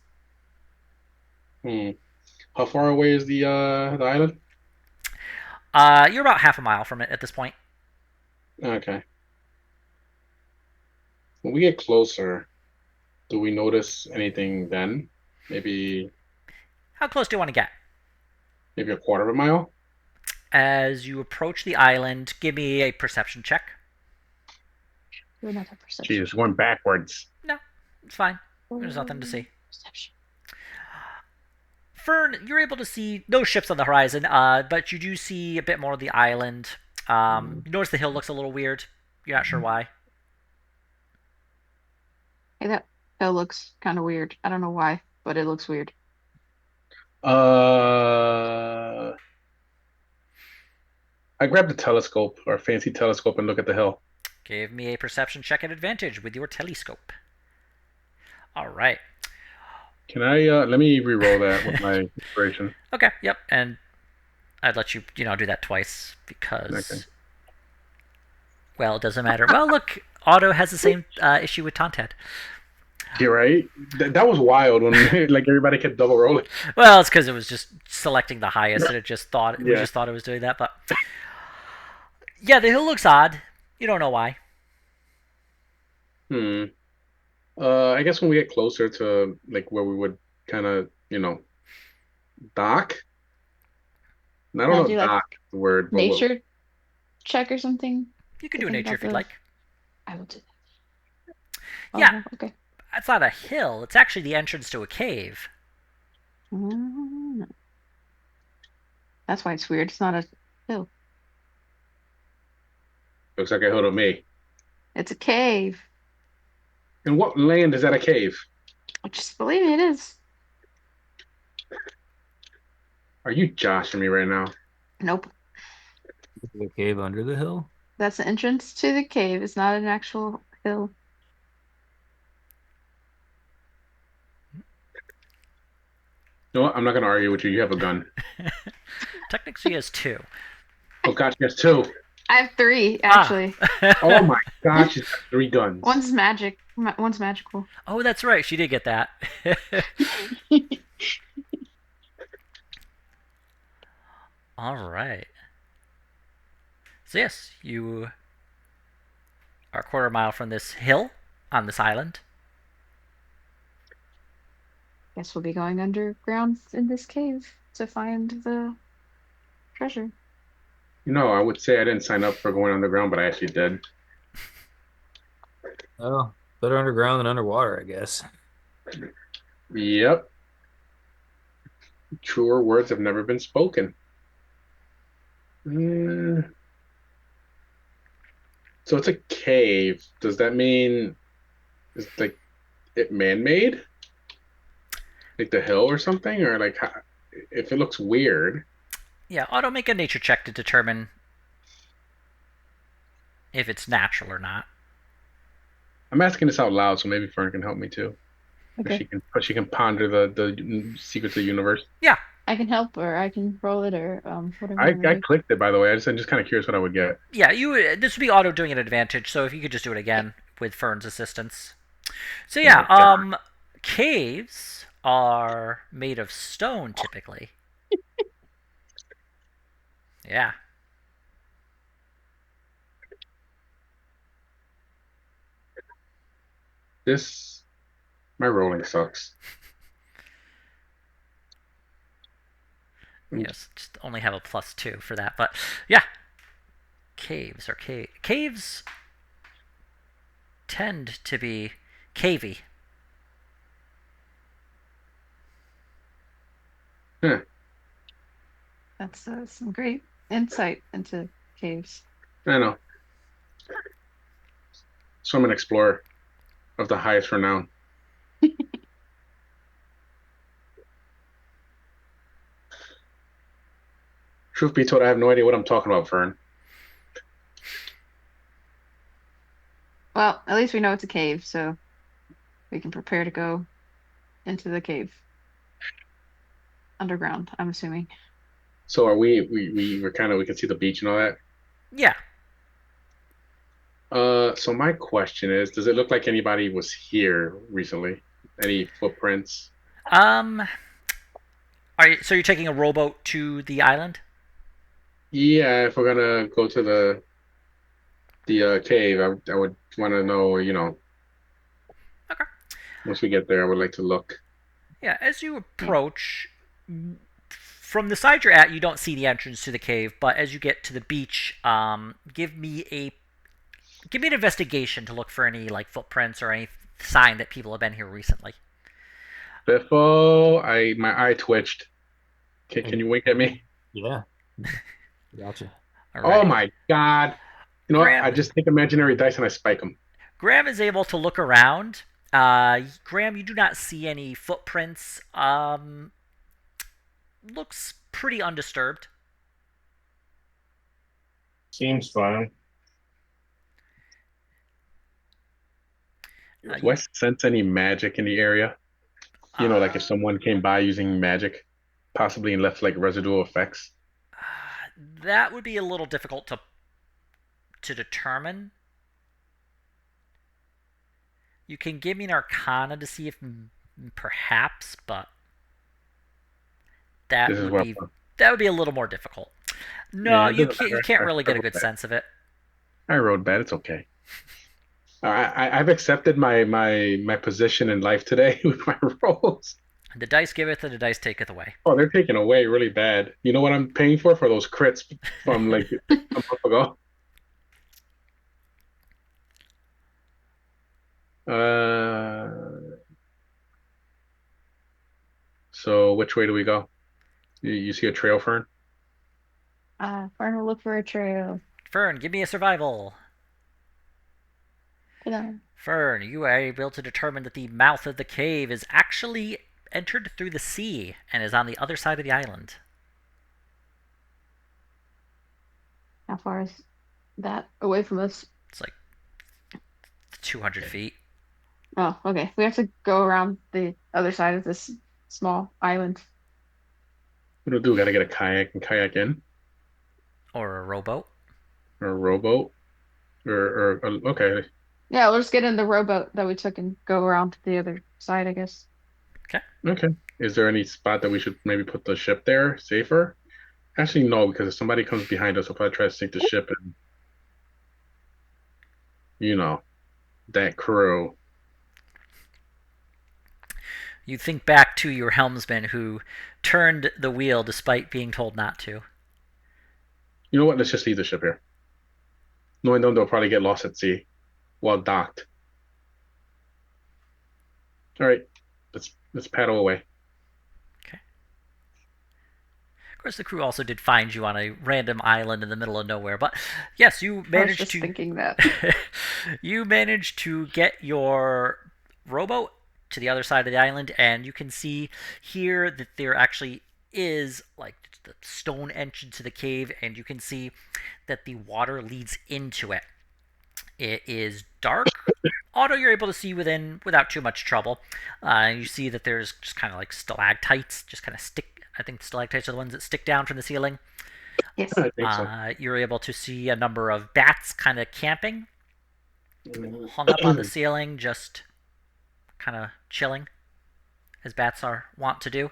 Hmm. How far away is the island? You're about half a mile from it at this point. Okay. When we get closer, do we notice anything then? Maybe How close do you want to get? maybe a quarter of a mile? As you approach the island, give me a perception check. Do another perception. Jeez, going backwards. No, it's fine. There's nothing to see. Perception. Fern, you're able to see no ships on the horizon, but you do see a bit more of the island. You notice the hill looks a little weird. You're not sure why. Hey, that looks kind of weird. I don't know why, but it looks weird. Uh, I grabbed a telescope or a fancy telescope and look at the hill. Give me a perception check at advantage with your telescope. All right. Can I let me re-roll that with my inspiration? Okay. Yep. And I'd let you, do that twice because, Okay. well, it doesn't matter. Well, look, Otto has the same issue with Tontat. You're right. That was wild when like everybody kept double rolling. Well, it's because it was just selecting the highest, and we just thought it was doing that. But yeah, the hill looks odd. You don't know why. Hmm. I guess when we get closer to like where we would kind of, dock. And I Can don't I know do if like dock is the word, but what, nature check or something You can to do think nature about if you'd like. I will do that. Yeah. Oh, okay. It's not a hill. It's actually the entrance to a cave. Mm. That's why it's weird. It's not a hill. looks like a hill to me. It's a cave. And what land is that a cave? Just believe me, it is. Are you joshing me right now? Nope. The cave under the hill? That's the entrance to the cave. It's not an actual hill. You know what? I'm not gonna argue with you. You have a gun. Technically, she has two. Oh gosh, yes, two. I have three, actually. Oh my gosh, she's got three guns. One's magic. One's magical. Oh, that's right. She did get that. All right. So yes, you are a quarter mile from this hill on this island. Guess we'll be going underground in this cave to find the treasure. I would say I didn't sign up for going underground, but I actually did. Oh, better underground than underwater, I guess. Yep. Truer words have never been spoken. So it's a cave. Does that mean it's like it man-made? Like the hill or something? Or like if it looks weird. Yeah, Auto, make a nature check to determine if it's natural or not. I'm asking this out loud, so maybe Fern can help me too. Okay. She can ponder the secrets of the universe. Yeah. I can help, or I can roll it, or whatever. I clicked it, by the way. I'm just kind of curious what I would get. Yeah, this would be Auto doing an advantage, so if you could just do it again with Fern's assistance. So yeah, caves are made of stone typically. Yeah. My rolling sucks. Yes, just only have a +2 for that, but yeah. Caves tend to be cavey. Huh. That's some great insight into caves. I know. So I'm an explorer of the highest renown. Truth be told, I have no idea what I'm talking about, Fern. Well, at least we know it's a cave, so we can prepare to go into the cave underground, I'm assuming. So are we're kind of we can see the beach and all that. Yeah. So my question is, does it look like anybody was here recently? Any footprints? Um. So you're taking a rowboat to the island? Yeah, if we're gonna go to the cave, I would want to know, Okay. once we get there, I would like to look. Yeah. As you Yeah. approach, from the side you're at, you don't see the entrance to the cave. But as you get to the beach, give me an investigation to look for any like footprints or any sign that people have been here recently. Biffo, my eye twitched. Can Hey, you wink at me? yeah. Gotcha. Oh Alrighty. my God. You know what? I Graham just take imaginary dice and I spike them. Graham is able to look around. Graham, you do not see any footprints. Looks pretty undisturbed. Seems fine. Do I You, sense any magic in the area? Like if uh, someone came by using magic, possibly and left like residual effects. that would be a little difficult to determine. You can give me an Arcana to see if perhaps, but that This is would what. be that would be a little more difficult. No, Yeah, it you doesn't can't. You matter. can't really I get a rode good bad. sense of it. I rode bad. It's okay. I've accepted my position in life today with my roles. The dice giveth and the dice taketh away. Oh, they're taken away really bad. You know what I'm paying for those crits from like a month ago? Uh, so which way do we go? You see a trail, Fern? Fern will look for a trail. Fern, give me a survival. Ta-da. Fern, you are able to determine that the mouth of the cave is actually entered through the sea and is on the other side of the island. How far is that away from us? It's like 200 feet. Oh, okay. We have to go around the other side of this small island. What do we do? Got to get a kayak and kayak in, Or a rowboat. or a rowboat, or okay, Yeah, we'll just get in the rowboat that we took and go around to the other side, I guess. Okay. okay. Is there any spot that we should maybe put the ship there safer? Actually, no, because if somebody comes behind us, we'll probably try to sink the ship, and you know that crew. You think back to your helmsman who turned the wheel despite being told not to. You know what? Let's just leave the ship here. Knowing them, they'll probably get lost at sea while docked. All right, let's paddle away. Okay. Of course, the crew also did find you on a random island in the middle of nowhere, but yes, you I was managed just to. thinking that. You managed to get your rowboat to the other side of the island, and you can see here that there actually is like the stone entrance to the cave, and you can see that the water leads into it. It is dark. Although you're able to see within without too much trouble. You see that there's just kind of like stalactites, just kind of stick. I think stalactites are the ones that stick down from the ceiling. Yes. I think so. You're able to see a number of bats kind of camping, hung up on the ceiling, just kind of chilling, as bats are wont to do.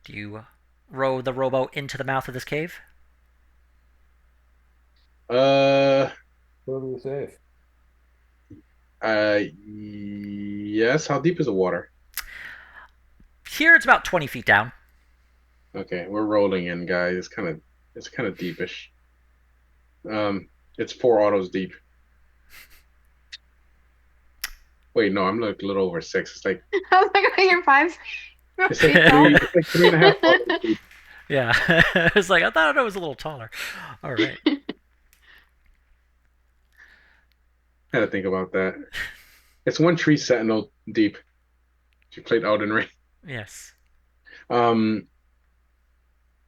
Do you row the rowboat into the mouth of this cave? uh, Totally safe. yes. How deep is the water? Here it's about 20 feet down. Okay, we're rolling in, guys. It's kind of deepish. It's 4 autos deep. Wait, no, I'm like a little over 6. It's like I was like, oh, you're five it's feet like tall. three. It's like 3.5 autos deep. Yeah, I was like, I thought it was a little taller. All right. I had to think about that. It's one tree sentinel deep. She played Elden Ring. Yes. Um,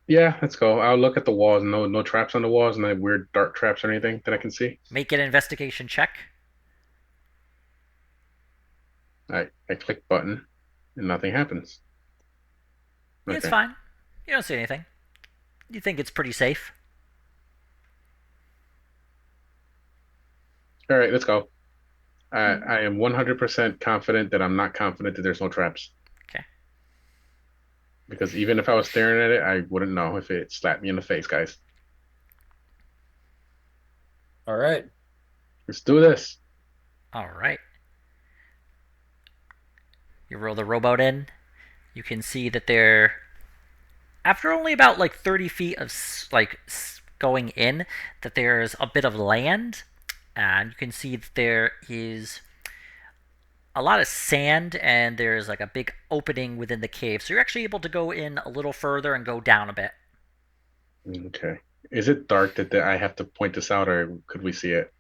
yeah, let's go. I'll look at the walls. No traps on the walls, no weird dark traps or anything that I can see. Make an investigation check. I click button and nothing happens. Yeah, it's Okay. fine. You don't see anything. You think it's pretty safe. All right, let's go. Mm. I am 100% confident that I'm not confident that there's no traps. Okay. Because even if I was staring at it, I wouldn't know if it slapped me in the face, guys. All right. Let's do this. All right. You roll the rowboat in. You can see that they're after only about like 30 feet of going in, that there's a bit of land, and you can see that there is a lot of sand and there's like a big opening within the cave. So you're actually able to go in a little further and go down a bit. Okay. Is it dark that I have to point this out, or could we see it?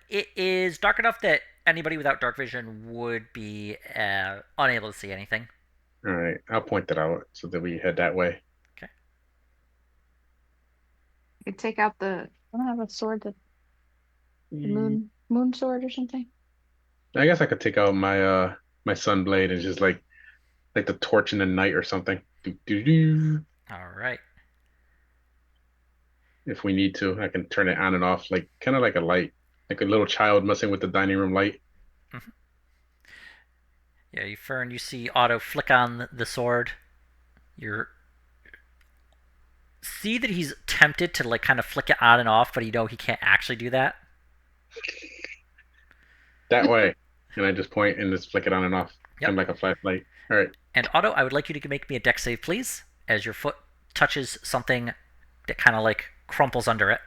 It is dark enough that anybody without dark vision would be unable to see anything. All right, I'll point that out so that we head that way. Okay. You could take out the. I don't have a sword, the Mm, moon sword or something. I guess I could take out my sun blade and just like the torch in the night or something. Do, do, do. All right. If we need to, I can turn it on and off, like kind of like a light, like a little child messing with the dining room light. Mm-hmm. Yeah, you Fern. You see Otto flick on the sword. You see that he's tempted to like kind of flick it on and off, but you know he can't actually do that. That way. And I just point and just flick it on and off, Yep. kind of like a flashlight. All right. And Otto, I would like you to make me a dex save, please, as your foot touches something that kind of like crumples under it.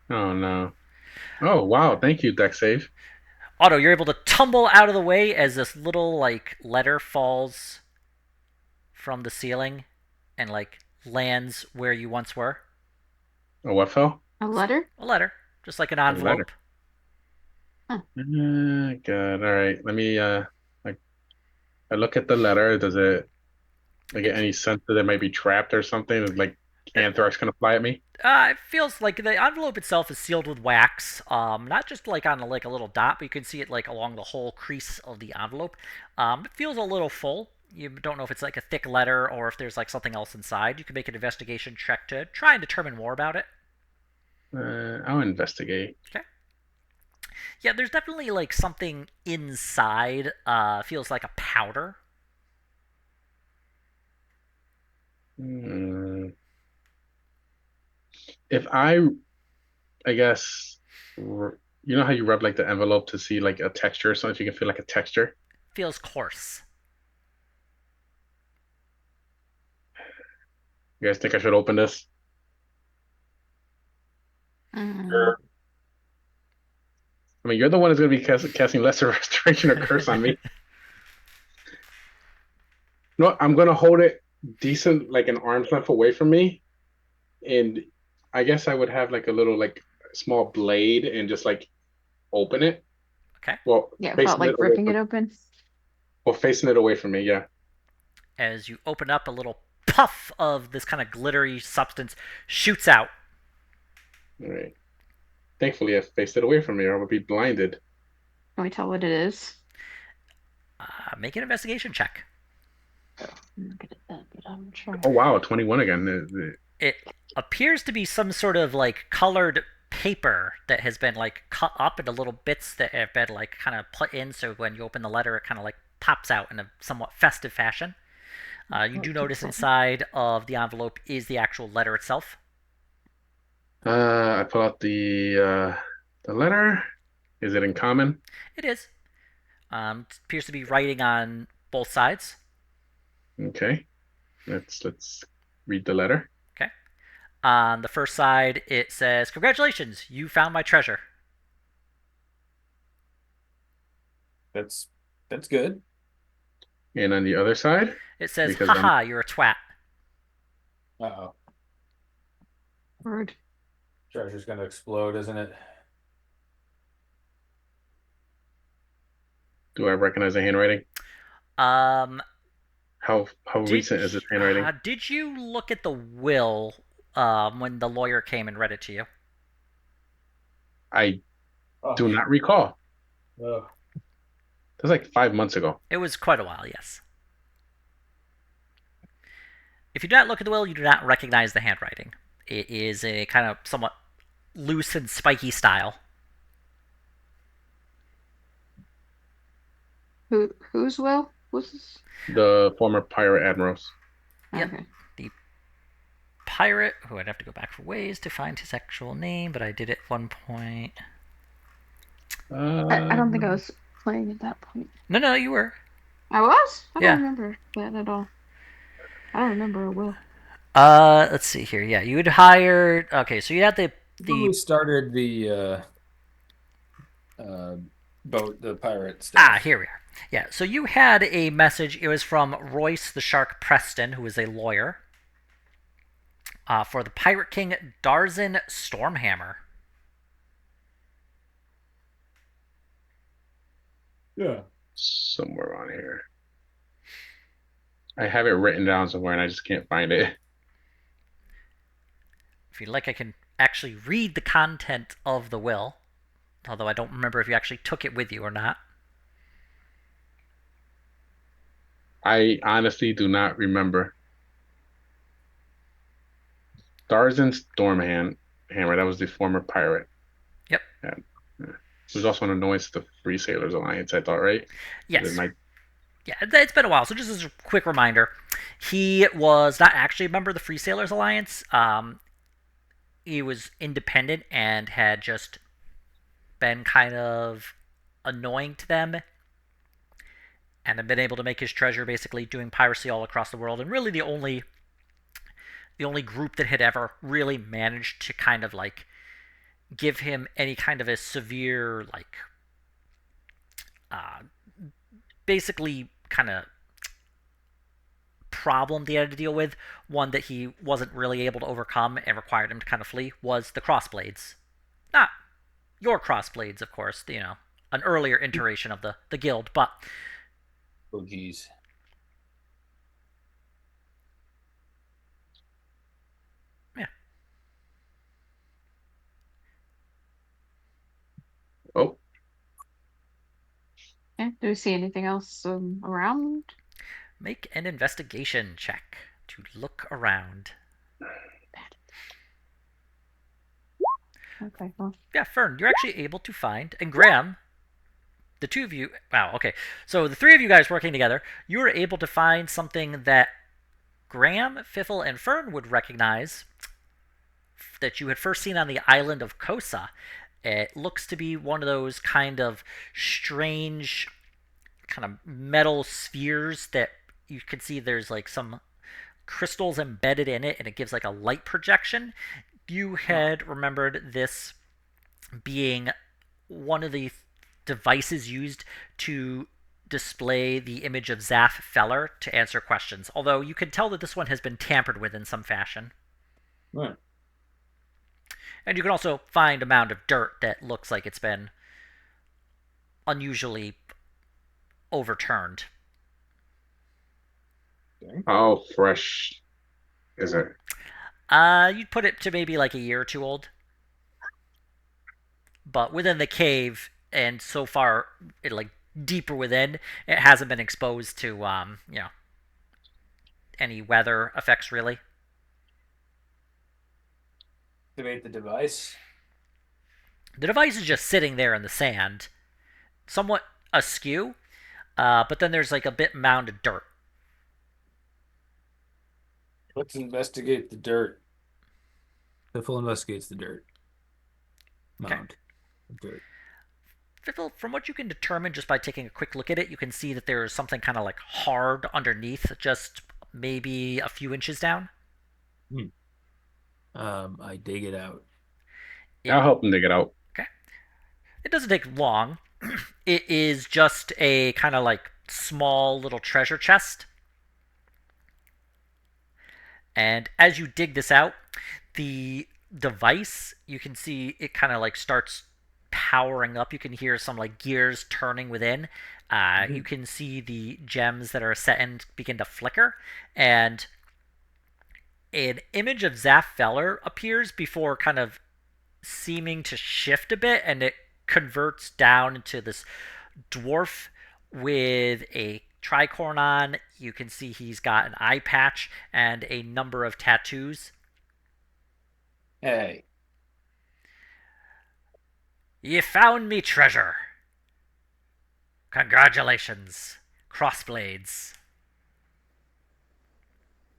Oh no. Oh wow. Thank you, deck save. Otto, you're able to tumble out of the way as this little like letter falls from the ceiling and like lands where you once were. Oh, what fell? A letter? A letter, just like an A letter. envelope. Huh. Good. All right. Let me like I look at the letter. Does it like get It's any sense that it might be trapped or something? Like it, anthrax gonna fly at me? it feels like the envelope itself is sealed with wax. Not just like on like a little dot, but you can see it like along the whole crease of the envelope. It feels a little full. You don't know if it's like a thick letter or if there's like something else inside. You can make an investigation check to try and determine more about it. I'll investigate. Okay. Yeah, there's definitely like something inside. Feels like a powder. Hmm. If I guess, you know how you rub like the envelope to see like a texture or something, if you can feel like a texture. Feels coarse. You guys think I should open this? Mm. Sure. I mean, you're the one who's going to be casting lesser restoration or curse on me. No, I'm going to hold it decent, like an arm's length away from me, and I guess I would have like a little like small blade and just like open it. Okay. Well, Yeah, without facing it like away ripping from it open. facing it away from me. Yeah. As you open up, a little puff of this kind of glittery substance shoots out. All right. Thankfully, I faced it away from me, or I would be blinded. Can we tell what it is? Make an investigation check. Oh, I'm not good at that, but I'm trying. Oh wow, 21 again. It appears to be some sort of like colored paper that has been like cut up into little bits that have been like kind of put in, so when you open the letter it kind of like pops out in a somewhat festive fashion. You Oh, do it notice keeps it. inside of the envelope is the actual letter itself. I pull out the letter. Is it in common? It is. It appears to be writing on both sides. Okay. Let's read the letter. Okay. On the first side, it says, "Congratulations, you found my treasure." That's that's good. And on the other side, It says, because I'm "Haha, you're a twat." Uh-oh. Word. Treasure's gonna explode, isn't it? Do I recognize the handwriting? Um, How did recent is this handwriting? did you look at the will when the lawyer came and read it to you? I Oh, do not recall. oh. It was like 5 months ago. It was quite a while, yes. If you do not look at the will, you do not recognize the handwriting. It is a kind of somewhat loose and spiky style. Whose will was this? The former pirate admirals. Yep. Okay. The pirate, who I'd have to go back for ways to find his actual name, but I did at one point. I don't think I Um, was playing at that point. No, you were. I was? I don't Yeah. remember that at all. I don't remember a will. Let's see here. Yeah, you had hired. Okay, so you had When the we started the uh, boat, the pirate ah, stuff. here we are. Yeah, so you had a message. It was from Royce the Shark Preston, who is a lawyer, for the Pirate King Darzin Stormhammer. Yeah. somewhere on here. I have it written down somewhere and I just can't find it. If you'd like, I can actually read the content of the will, although I don't remember if you actually took it with you or not. I honestly do not remember. Darzin Stormhammer, that was the former pirate. Yep. Yeah. He was also an annoyance to the Free Sailors Alliance, I thought, right? Yes. My, Yeah, it's been a while. So just as a quick reminder, he was not actually a member of the Free Sailors Alliance. He was independent and had just been kind of annoying to them and have been able to make his treasure basically doing piracy all across the world, and really the only group that had ever really managed to kind of like give him any kind of a severe like uh, basically kind of problem that he had to deal with, one that he wasn't really able to overcome and required him to kind of flee, was the Crossblades. Not your Crossblades, of course, an earlier iteration of the guild, but Oh, geez. yeah. oh, Okay. Do we see anything else around? Make an investigation check to look around. Okay, well. Yeah, Fern, you're actually able to find, and Graham, the two of you, wow, okay. So the three of you guys working together, you were able to find something that Graham, Fiffle, and Fern would recognize that you had first seen on the island of Kosa. It looks to be one of those kind of strange, kind of metal spheres that you can see there's like some crystals embedded in it, and it gives like a light projection. You had remembered this being one of the devices used to display the image of Zaf Feller to answer questions, although you can tell that this one has been tampered with in some fashion. Right. And you can also find a mound of dirt that looks like it's been unusually overturned. Okay. how fresh is it? You'd put it to maybe like a year or two old. But within the cave, and so far, like deeper within, it hasn't been exposed to any weather effects really. Activate the device. The device is just sitting there in the sand, somewhat askew, but then there's like a bit mound of dirt. Let's investigate the dirt. Piffle investigates the dirt. Mound of dirt. Fiddle, from what you can determine just by taking a quick look at it, you can see that there's something kind of like hard underneath, just maybe a few inches down. I dig it out. I'll help him dig it out. Okay. It doesn't take long. It is just a kind of like small little treasure chest. And as you dig this out, the device, you can see it kind of like starts powering up. You can hear some like gears turning within. You can see the gems that are set in begin to flicker, and an image of Zaph Feller appears before kind of seeming to shift a bit, and it converts down into this dwarf with a tricorn on. You can see he's got an eye patch and a number of tattoos. Hey. Ye found me treasure. Congratulations, Crossblades.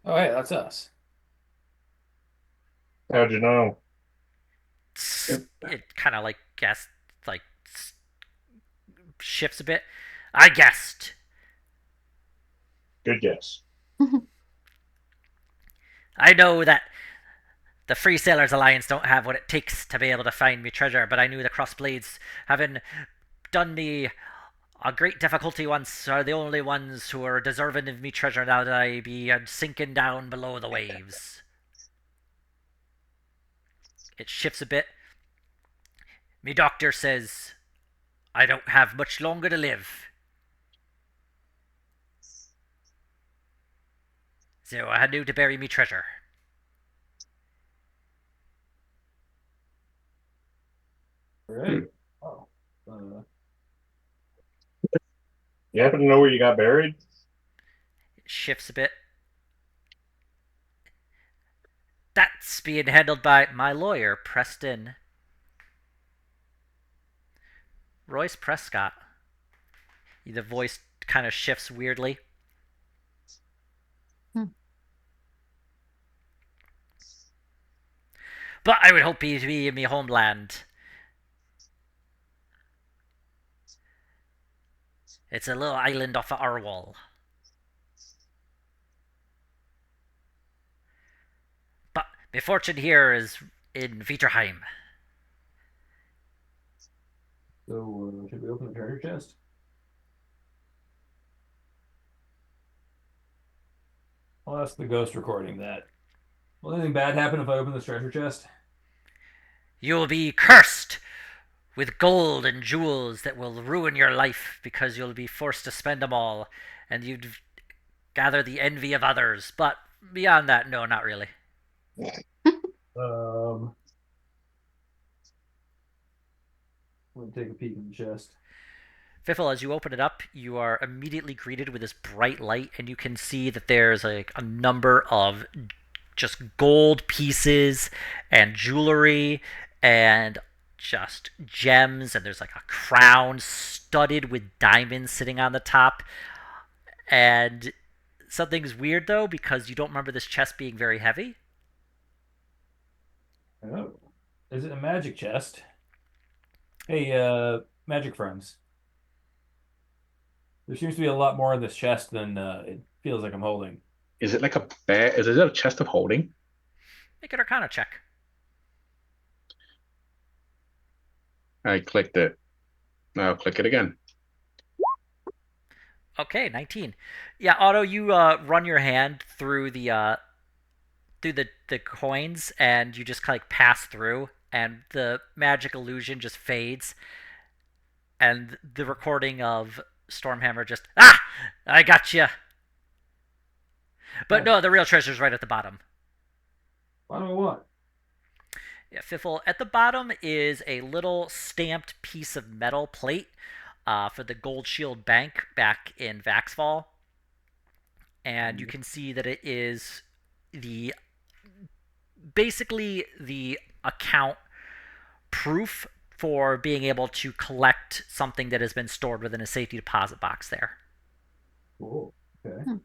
Oh, hey, that's us. How'd you know? It kind of like like shifts a bit. I guessed. Good guess. I know that the Free Sailors Alliance don't have what it takes to be able to find me treasure, but I knew the Crossblades, having done me a great difficulty once, are the only ones who are deserving of me treasure now that I be sinking down below the waves. It shifts a bit. Me doctor says I don't have much longer to live. So I had to bury me treasure. All right. Oh. You happen to know where you got buried? It shifts a bit. That's being handled by my lawyer, Preston. Royce Prescott. The voice kind of shifts weirdly. But I would hope he to be in me homeland. It's a little island off of Arwal. But my fortune here is in Viderheim. So, should we open the treasure chest? I'll ask the ghost recording that. Will anything bad happen if I open this treasure chest? You'll be cursed with gold and jewels that will ruin your life because you'll be forced to spend them all, and you'd gather the envy of others. But beyond that, no, not really. I'm gonna take a peek in the chest. Fiffle, as you open it up, you are immediately greeted with this bright light, and you can see that there's like a number of just gold pieces and jewelry and just gems, and there's like a crown studded with diamonds sitting on the top. And something's weird though, because you don't remember this chest being very heavy. Oh. Is it a magic chest? Hey, magic friends. There seems to be a lot more in this chest than it feels like I'm holding. Is it like a bag? Is it a chest of holding? Make an Arcana check. I clicked it. I'll click it again. Okay, 19. Yeah, Otto, you run your hand through the coins, and you just like pass through, and the magic illusion just fades, and the recording of Stormhammer just I got you. But no, the real treasure's right at the bottom. What do I want? Yeah, Fiffle. At the bottom is a little stamped piece of metal plate for the Gold Shield Bank back in Vaxfall, and you can see that it is the basically the account proof for being able to collect something that has been stored within a safety deposit box there. Cool. Okay.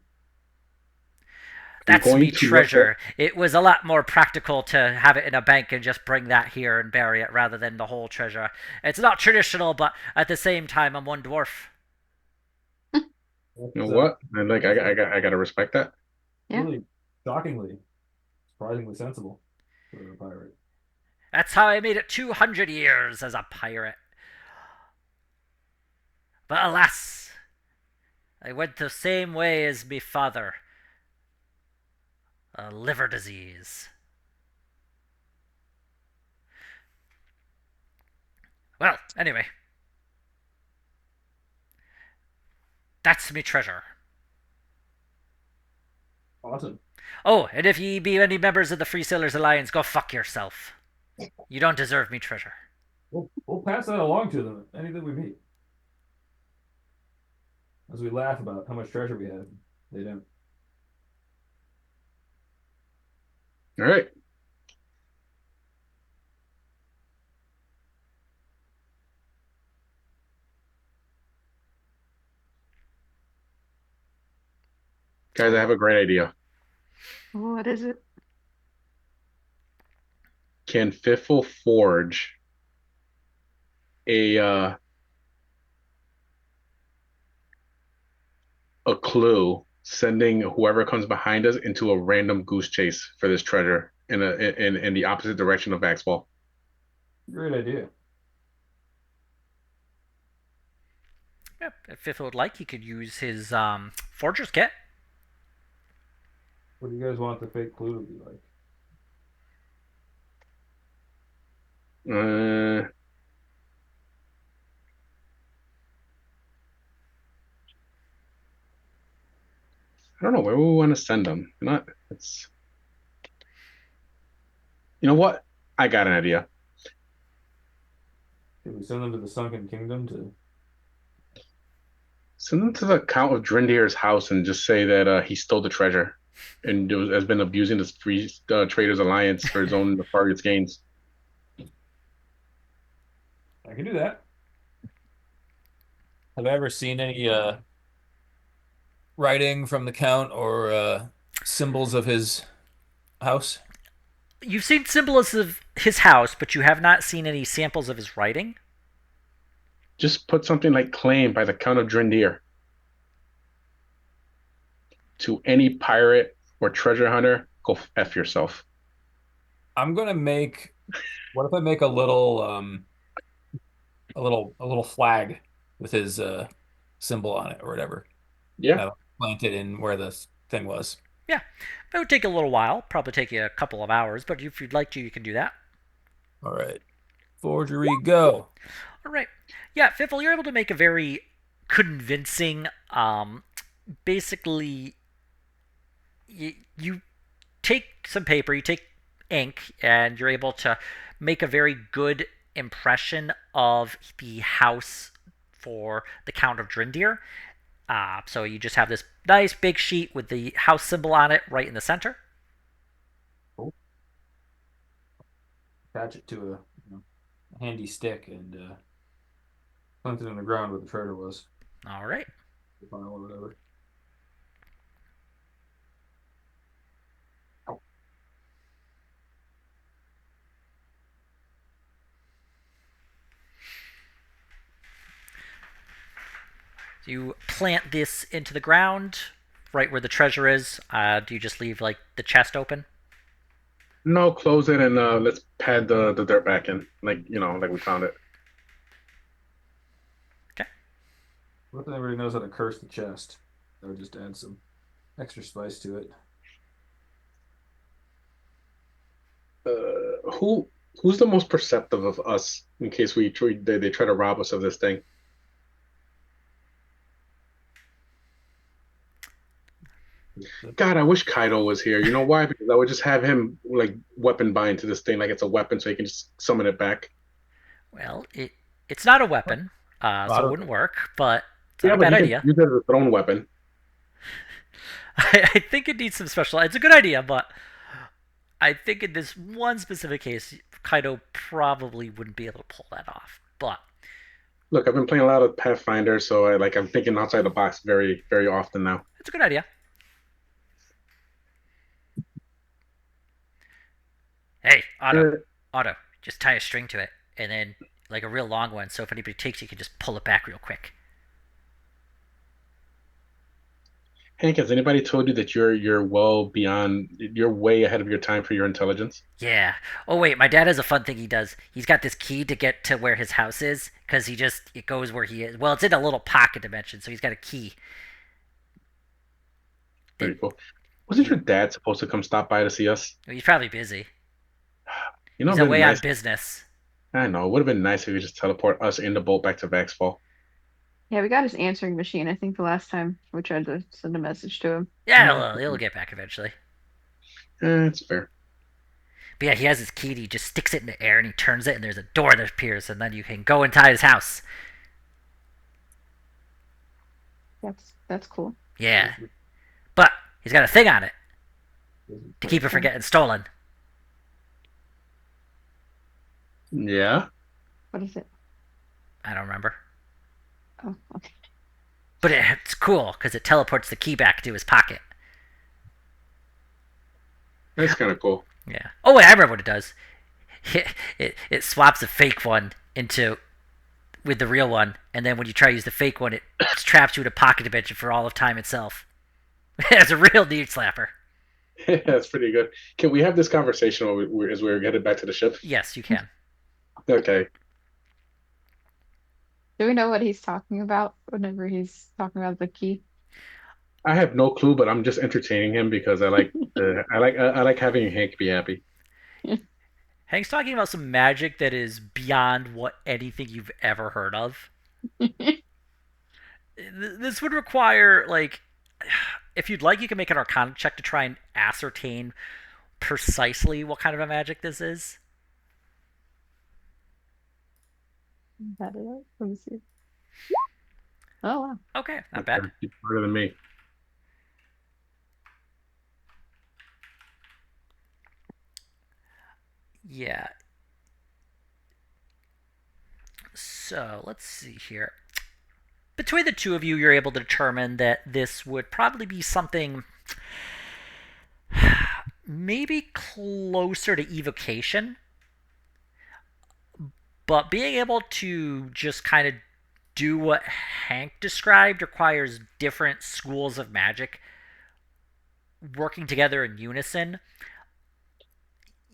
That's going me to treasure. It was a lot more practical to have it in a bank and just bring that here and bury it rather than the whole treasure. It's not traditional, but at the same time, I'm one dwarf. You know what? And like I gotta respect that. Yeah. Really shockingly, surprisingly sensible for a pirate. That's how I made it 200 years as a pirate. But alas, I went the same way as me father. A liver disease. Well, anyway, that's me treasure. Awesome. Oh, and if ye be any members of the Free Sailors Alliance, go fuck yourself. You don't deserve me treasure. We'll pass that along to them anything we meet. As we laugh about how much treasure we have. They don't. All right. Guys, I have a great idea. What is it? Can Fiffle forge a a clue, sending whoever comes behind us into a random goose chase for this treasure in the opposite direction of Maxwell? Great idea. Yep, if Fifth would like, he could use his forger's kit. What do you guys want the fake clue to be like? Uh, I don't know where we want to send them. Not it's You know what? I got an idea. Did we send them to the Sunken Kingdom to Send them to the Count of Drindir's house and just say that he stole the treasure and has been abusing the Free Traders Alliance for his own nefarious gains. I can do that. Have I ever seen any writing from the Count or symbols of his house? You've seen symbols of his house, but you have not seen any samples of his writing. Just put something like claimed by the Count of Drindir to any pirate or treasure hunter. Go F yourself. I'm gonna make. What if I make a little flag with his symbol on it or whatever? Yeah. That'll plant it in where the thing was. Yeah, it would take a little while. Probably take you a couple of hours, but if you'd like to, you can do that. All right. Forgery, go. All right. Yeah, Fiffle, you're able to make a very convincing. Basically, you take some paper, you take ink, and you're able to make a very good impression of the house for the Count of Drindir. So you just have this nice big sheet with the house symbol on it right in the center. Cool. Attach it to a handy stick and plant it in the ground where the treasure was. All right. The file or whatever. So you plant this into the ground, right where the treasure is. Do you just leave like the chest open? No, close it and let's pad the dirt back in, like we found it. Okay. What if everybody knows how to curse the chest? That would just add some extra spice to it. Who's the most perceptive of us in case they try to rob us of this thing? God, I wish Kaido was here. You know why? Because I would just have him like weapon bind to this thing like it's a weapon, so he can just summon it back. Well, it's not a weapon, so it wouldn't work, but it's not Yeah, a but bad he can idea. use it as a thrown weapon. I think it needs some special. It's a good idea, but I think in this one specific case, Kaido probably wouldn't be able to pull that off. But Look, I've been playing a lot of Pathfinder, so I'm thinking outside the box very, very often now. it's a good idea. Hey, Otto, Uh, Otto, just tie a string to it, and then like a real long one, so if anybody takes, you can just pull it back real quick. Hank, has anybody told you that you're way ahead of your time for your intelligence? Yeah. Oh wait, my dad has a fun thing he does. He's got this key to get to where his house is, because it goes where he is. Well, it's in a little pocket dimension, so he's got a key. Very It, cool. Wasn't your dad supposed to come stop by to see us? he's probably busy. You know, He's it'd been away on nice. business. I know. It would have been nice if you just teleport us in the boat back to Vaxfall. Yeah, we got his answering machine, I think, the last time we tried to send a message to him. Yeah, Yeah, he'll get back eventually. it's fair. But yeah, he has his key and he just sticks it in the air and he turns it and there's a door that appears and then you can go inside his house. That's cool. Yeah. But he's got a thing on it to keep it from getting stolen. Yeah. What is it? I don't remember. Oh, okay. But it's cool because it teleports the key back to his pocket. That's kind of cool. Yeah. Oh wait, I remember what it does. It swaps a fake one into with the real one, and then when you try to use the fake one, it traps you in a pocket dimension for all of time itself. It's a real neat slapper. That's pretty good. Can we have this conversation as we're headed back to the ship? Yes, you can. Okay. Do we know what he's talking about whenever he's talking about the key? I have no clue, but I'm just entertaining him because I like having Hank be happy. Hank's talking about some magic that is beyond what anything you've ever heard of. This would require, like, if you'd like, you can make an Arcana check to try and ascertain precisely what kind of a magic this is. That is. Let me see. Oh wow. Okay, not bad. He's smarter than me. Yeah. So, let's see here. Between the two of you, you're able to determine that this would probably be something maybe closer to evocation, but being able to just kind of do what Hank described requires different schools of magic working together in unison.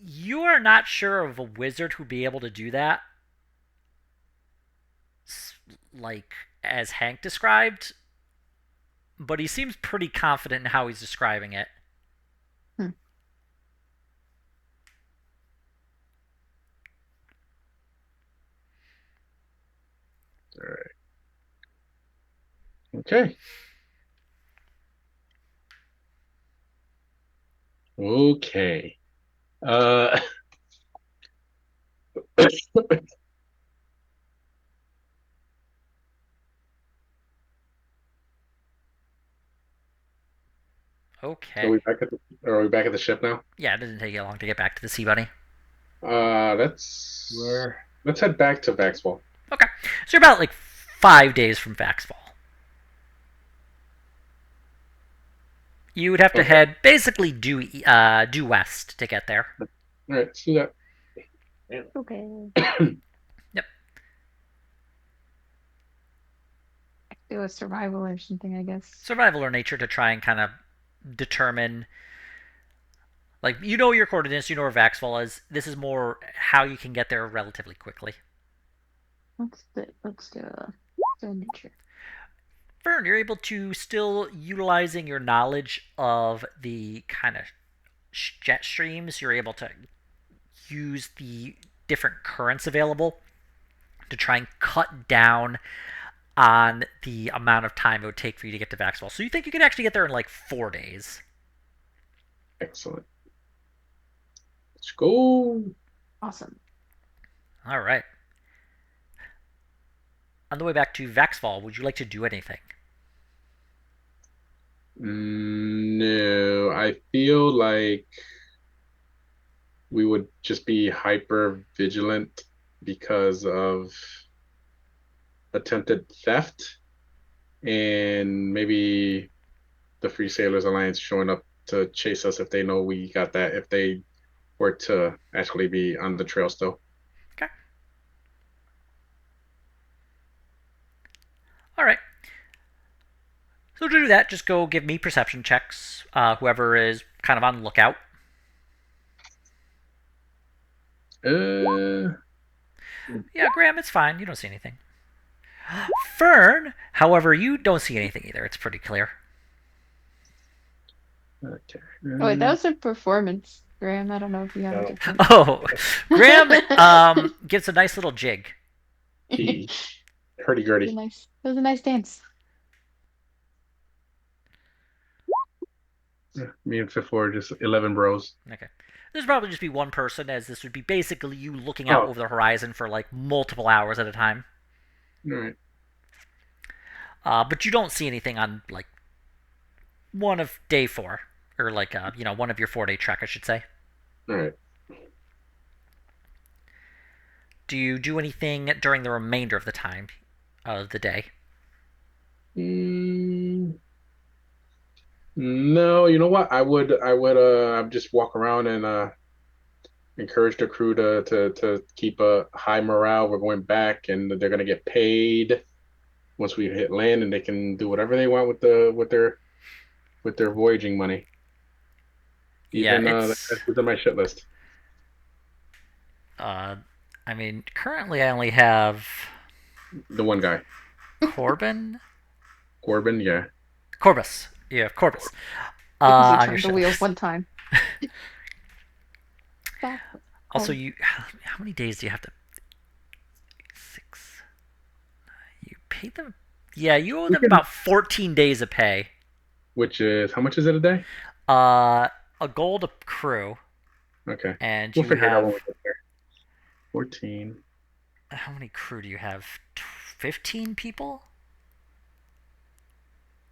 You are not sure of a wizard who'd be able to do that, like as Hank described, but he seems pretty confident in how he's describing it. Hmm. All right. Okay. Okay. Uh, Okay. are we back at the ship now? Yeah, it doesn't take you long to get back to the Sea Bunny. Let's head back to Vaxwell. Okay. So you're about like 5 days from Vaxfall. You would have to head basically due west to get there. All right, see that. Okay. Yep. Do a survival or something, I guess. Survival or nature to try and kind of determine, like, you know your coordinates, you know where Vaxfall is. This is more how you can get there relatively quickly. Let's do nature. Fern, you're able to still utilizing your knowledge of the kind of jet streams. You're able to use the different currents available to try and cut down on the amount of time it would take for you to get to Vaxwell. So you think you could actually get there in like 4 days? Excellent. Let's go. Awesome. All right. On the way back to Vaxfall, would you like to do anything? No, I feel like we would just be hyper vigilant because of attempted theft and maybe the Free Sailors Alliance showing up to chase us if they know we got that, if they were to actually be on the trail still. Okay. All right. So to do that, just go give me perception checks. Whoever is kind of on the lookout. Yeah, Graham, it's fine. You don't see anything. Fern, however, you don't see anything either. It's pretty clear. Okay. Oh, wait, that was a performance. Graham, I don't know if you have a No. different. Oh, Graham gives a nice little jig. He It hurdy was a gurdy. nice. It was a nice dance. Me and Fifth are just 11 bros. Okay. This would probably just be one person, as this would be basically you looking out Oh, over the horizon for like multiple hours at a time. all right. But you don't see anything on like one of day 4, or like one of your 4-day trek, I should say. All right. Do you do anything during the remainder of the time of the day? Mm, no, you know what? I would just walk around and encourage the crew to keep a high morale. We're going back and they're gonna get paid once we hit land and they can do whatever they want with their voyaging money. Yeah, Even it's. that's within my shit list. Uh, I mean, currently I only have The one guy, Corbin, Corbin, yeah. Corbus. Yeah, Corbus. Because he On your turned the shit wheel list. one time. Back. Also, you. How many days do you have to? 6. You paid them. Yeah, you owe We them can, about 14 days of pay. which is how much is it a day? Uh, a gold a crew, Okay, and we'll you figure it out when have. we get there. 14. How many crew do you have? 15 people?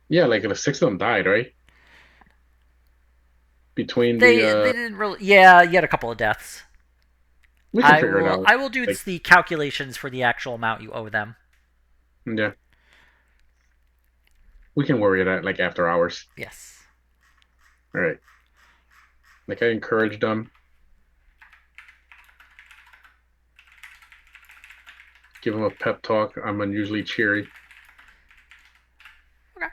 Yeah, like the 6 of them died, right? Between the They didn't really. Yeah, you had a couple of deaths. we can I figure it will out. I will do Like, the calculations for the actual amount you owe them. yeah, we can worry that like after hours. Yes. All right. Like I encouraged them, give them a pep talk. I'm unusually cheery. Okay.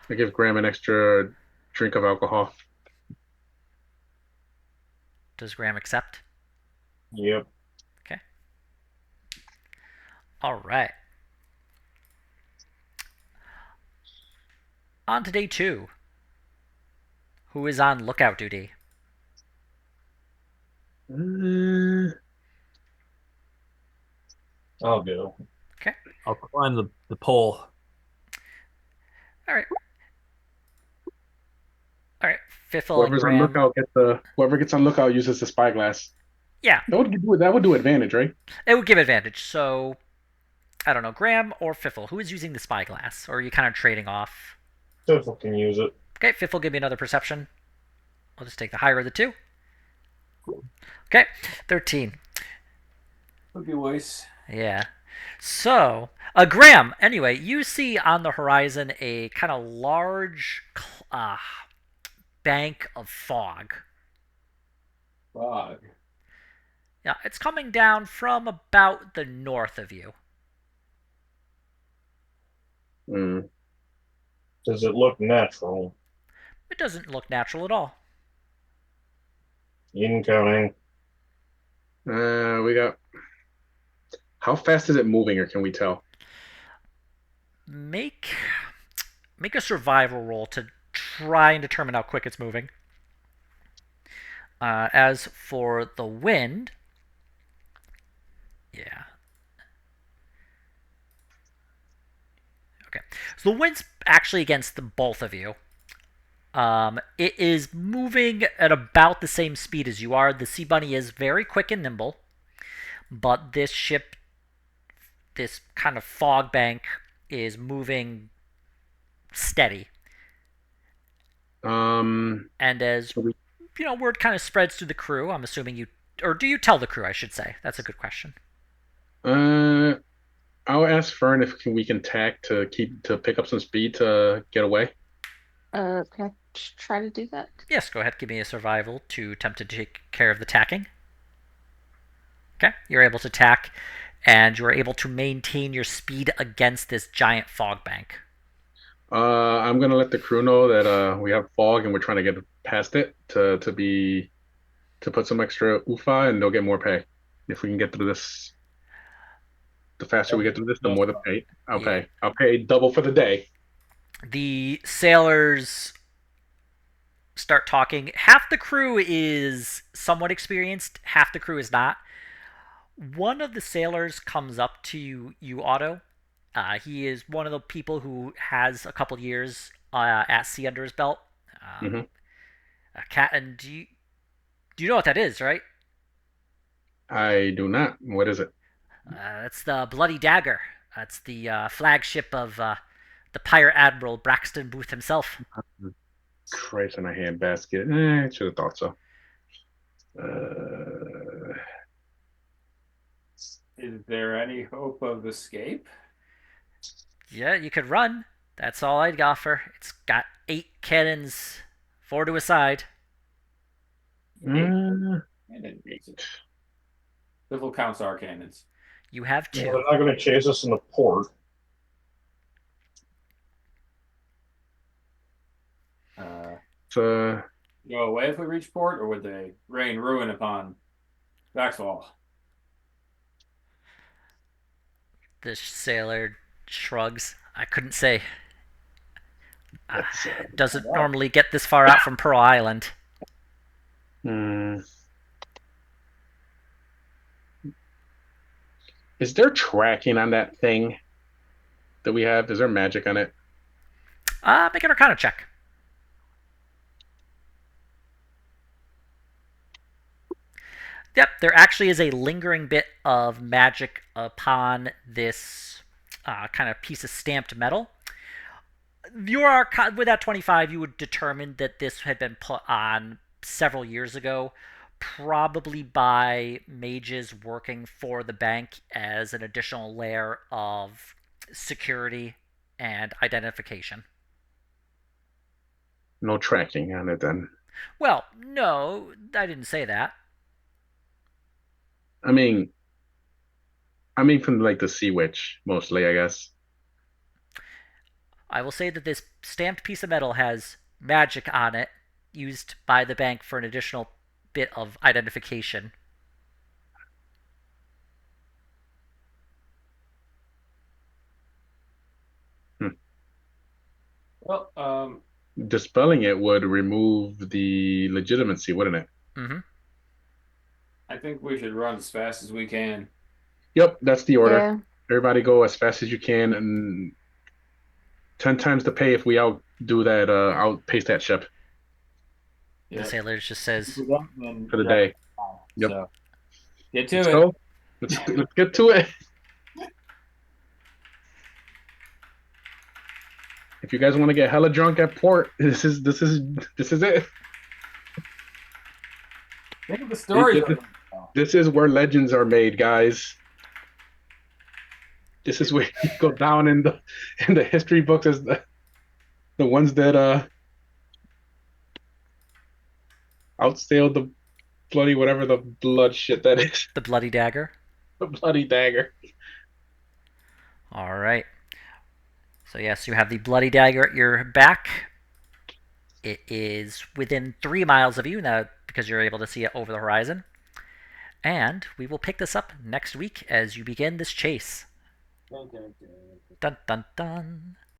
I give Graham an extra drink of alcohol. Does Graham accept? Yep. Okay. All right. On to day 2. Who is on lookout duty? Uh, I'll go. Okay. I'll climb the pole. All right. All right. Fiffle and whoever's on Graham. lookout whoever gets on lookout uses the spyglass. Yeah, That would do advantage, right? it would give advantage. So I don't know, Graham or Fiffle. Who is using the spyglass? Or are you kind of trading off? Tiffle can use it. Okay, Fiffle, give me another perception. I'll just take the higher of the two. Okay, 13. Okay, voice. Yeah. So, Graham, anyway, you see on the horizon a kind of large bank of fog. Fog. Yeah, it's coming down from about the north of you. Mm. Does it look natural? It doesn't look natural at all. Incoming. We got. How fast is it moving, or can we tell? Make make a survival roll to try and determine how quick it's moving. As for the wind, yeah. Okay. So the wind's actually against the both of you. It is moving at about the same speed as you are. The Sea Bunny is very quick and nimble, but this ship, this kind of fog bank, is moving steady. And as we- word kind of spreads through the crew, I'm assuming you, or do you tell the crew? I should say that's a good question. uh, I'll ask Fern if we can tack to pick up some speed to get away. Can I try to do that? Yes, go ahead. Give me a survival to attempt to take care of the tacking. Okay, you're able to tack, and you're able to maintain your speed against this giant fog bank. I'm gonna let the crew know that we have fog and we're trying to get past it to put some extra UFA and they'll get more pay. If we can get through this, the faster we get through this, the more the pay. I'll Yeah. pay. I'll pay double for the day. The sailors start talking. Half the crew is somewhat experienced, half the crew is not. One of the sailors comes up to you Otto. He is one of the people who has a couple years at sea under his belt. Um, Hmm. cat, and do you know what that is, right? I do not. What is it? That's the Bloody Dagger. That's the flagship of the pirate admiral Braxton Booth himself. Christ in a handbasket. I should have thought so. Uh, Is there any hope of escape? Yeah, you could run. That's all I'd offer. It's got 8 cannons, 4 to a side. Eight uh, cannons. Civil counts our cannons. You have Well, 2. they're not going to chase us in the port. Uh, uh, Go away if we reach port, or would they rain ruin upon Vaxwall? The sailor shrugs. I couldn't say. that's Doesn't normally get this far out from Pearl Island. hmm. Is there tracking on that thing that we have? Is there magic on it? Make an Arcana check. Yep, there actually is a lingering bit of magic upon this kind of piece of stamped metal. You are with that 25, you would determine that this had been put on several years ago, probably by mages working for the bank as an additional layer of security and identification. No tracking on it then. Well, no, I didn't say that. I mean, from like the Sea Witch mostly, I guess. I will say that this stamped piece of metal has magic on it used by the bank for an additional bit of identification. Hmm. Well, Dispelling it would remove the legitimacy, wouldn't it? Mm-hmm. I think we should run as fast as we can. Yep, that's the order. Yeah. Everybody go as fast as you can, and 10 times the pay if we outdo that, outpace that ship The Yeah. sailor just says, Then for the day. Yep. So get Let's to it. go. Let's get to it. If you guys want to get hella drunk at port, this is it. Think of the stories. This is where legends are made, guys. This is where you go down in the history books as the ones that outsailed the bloody whatever the blood shit that is. the Bloody Dagger. The bloody dagger. All right. So, yes, you have the Bloody Dagger at your back. It is within 3 miles of you now because you're able to see it over the horizon. And we will pick this up next week as you begin this chase. Dun dun dun.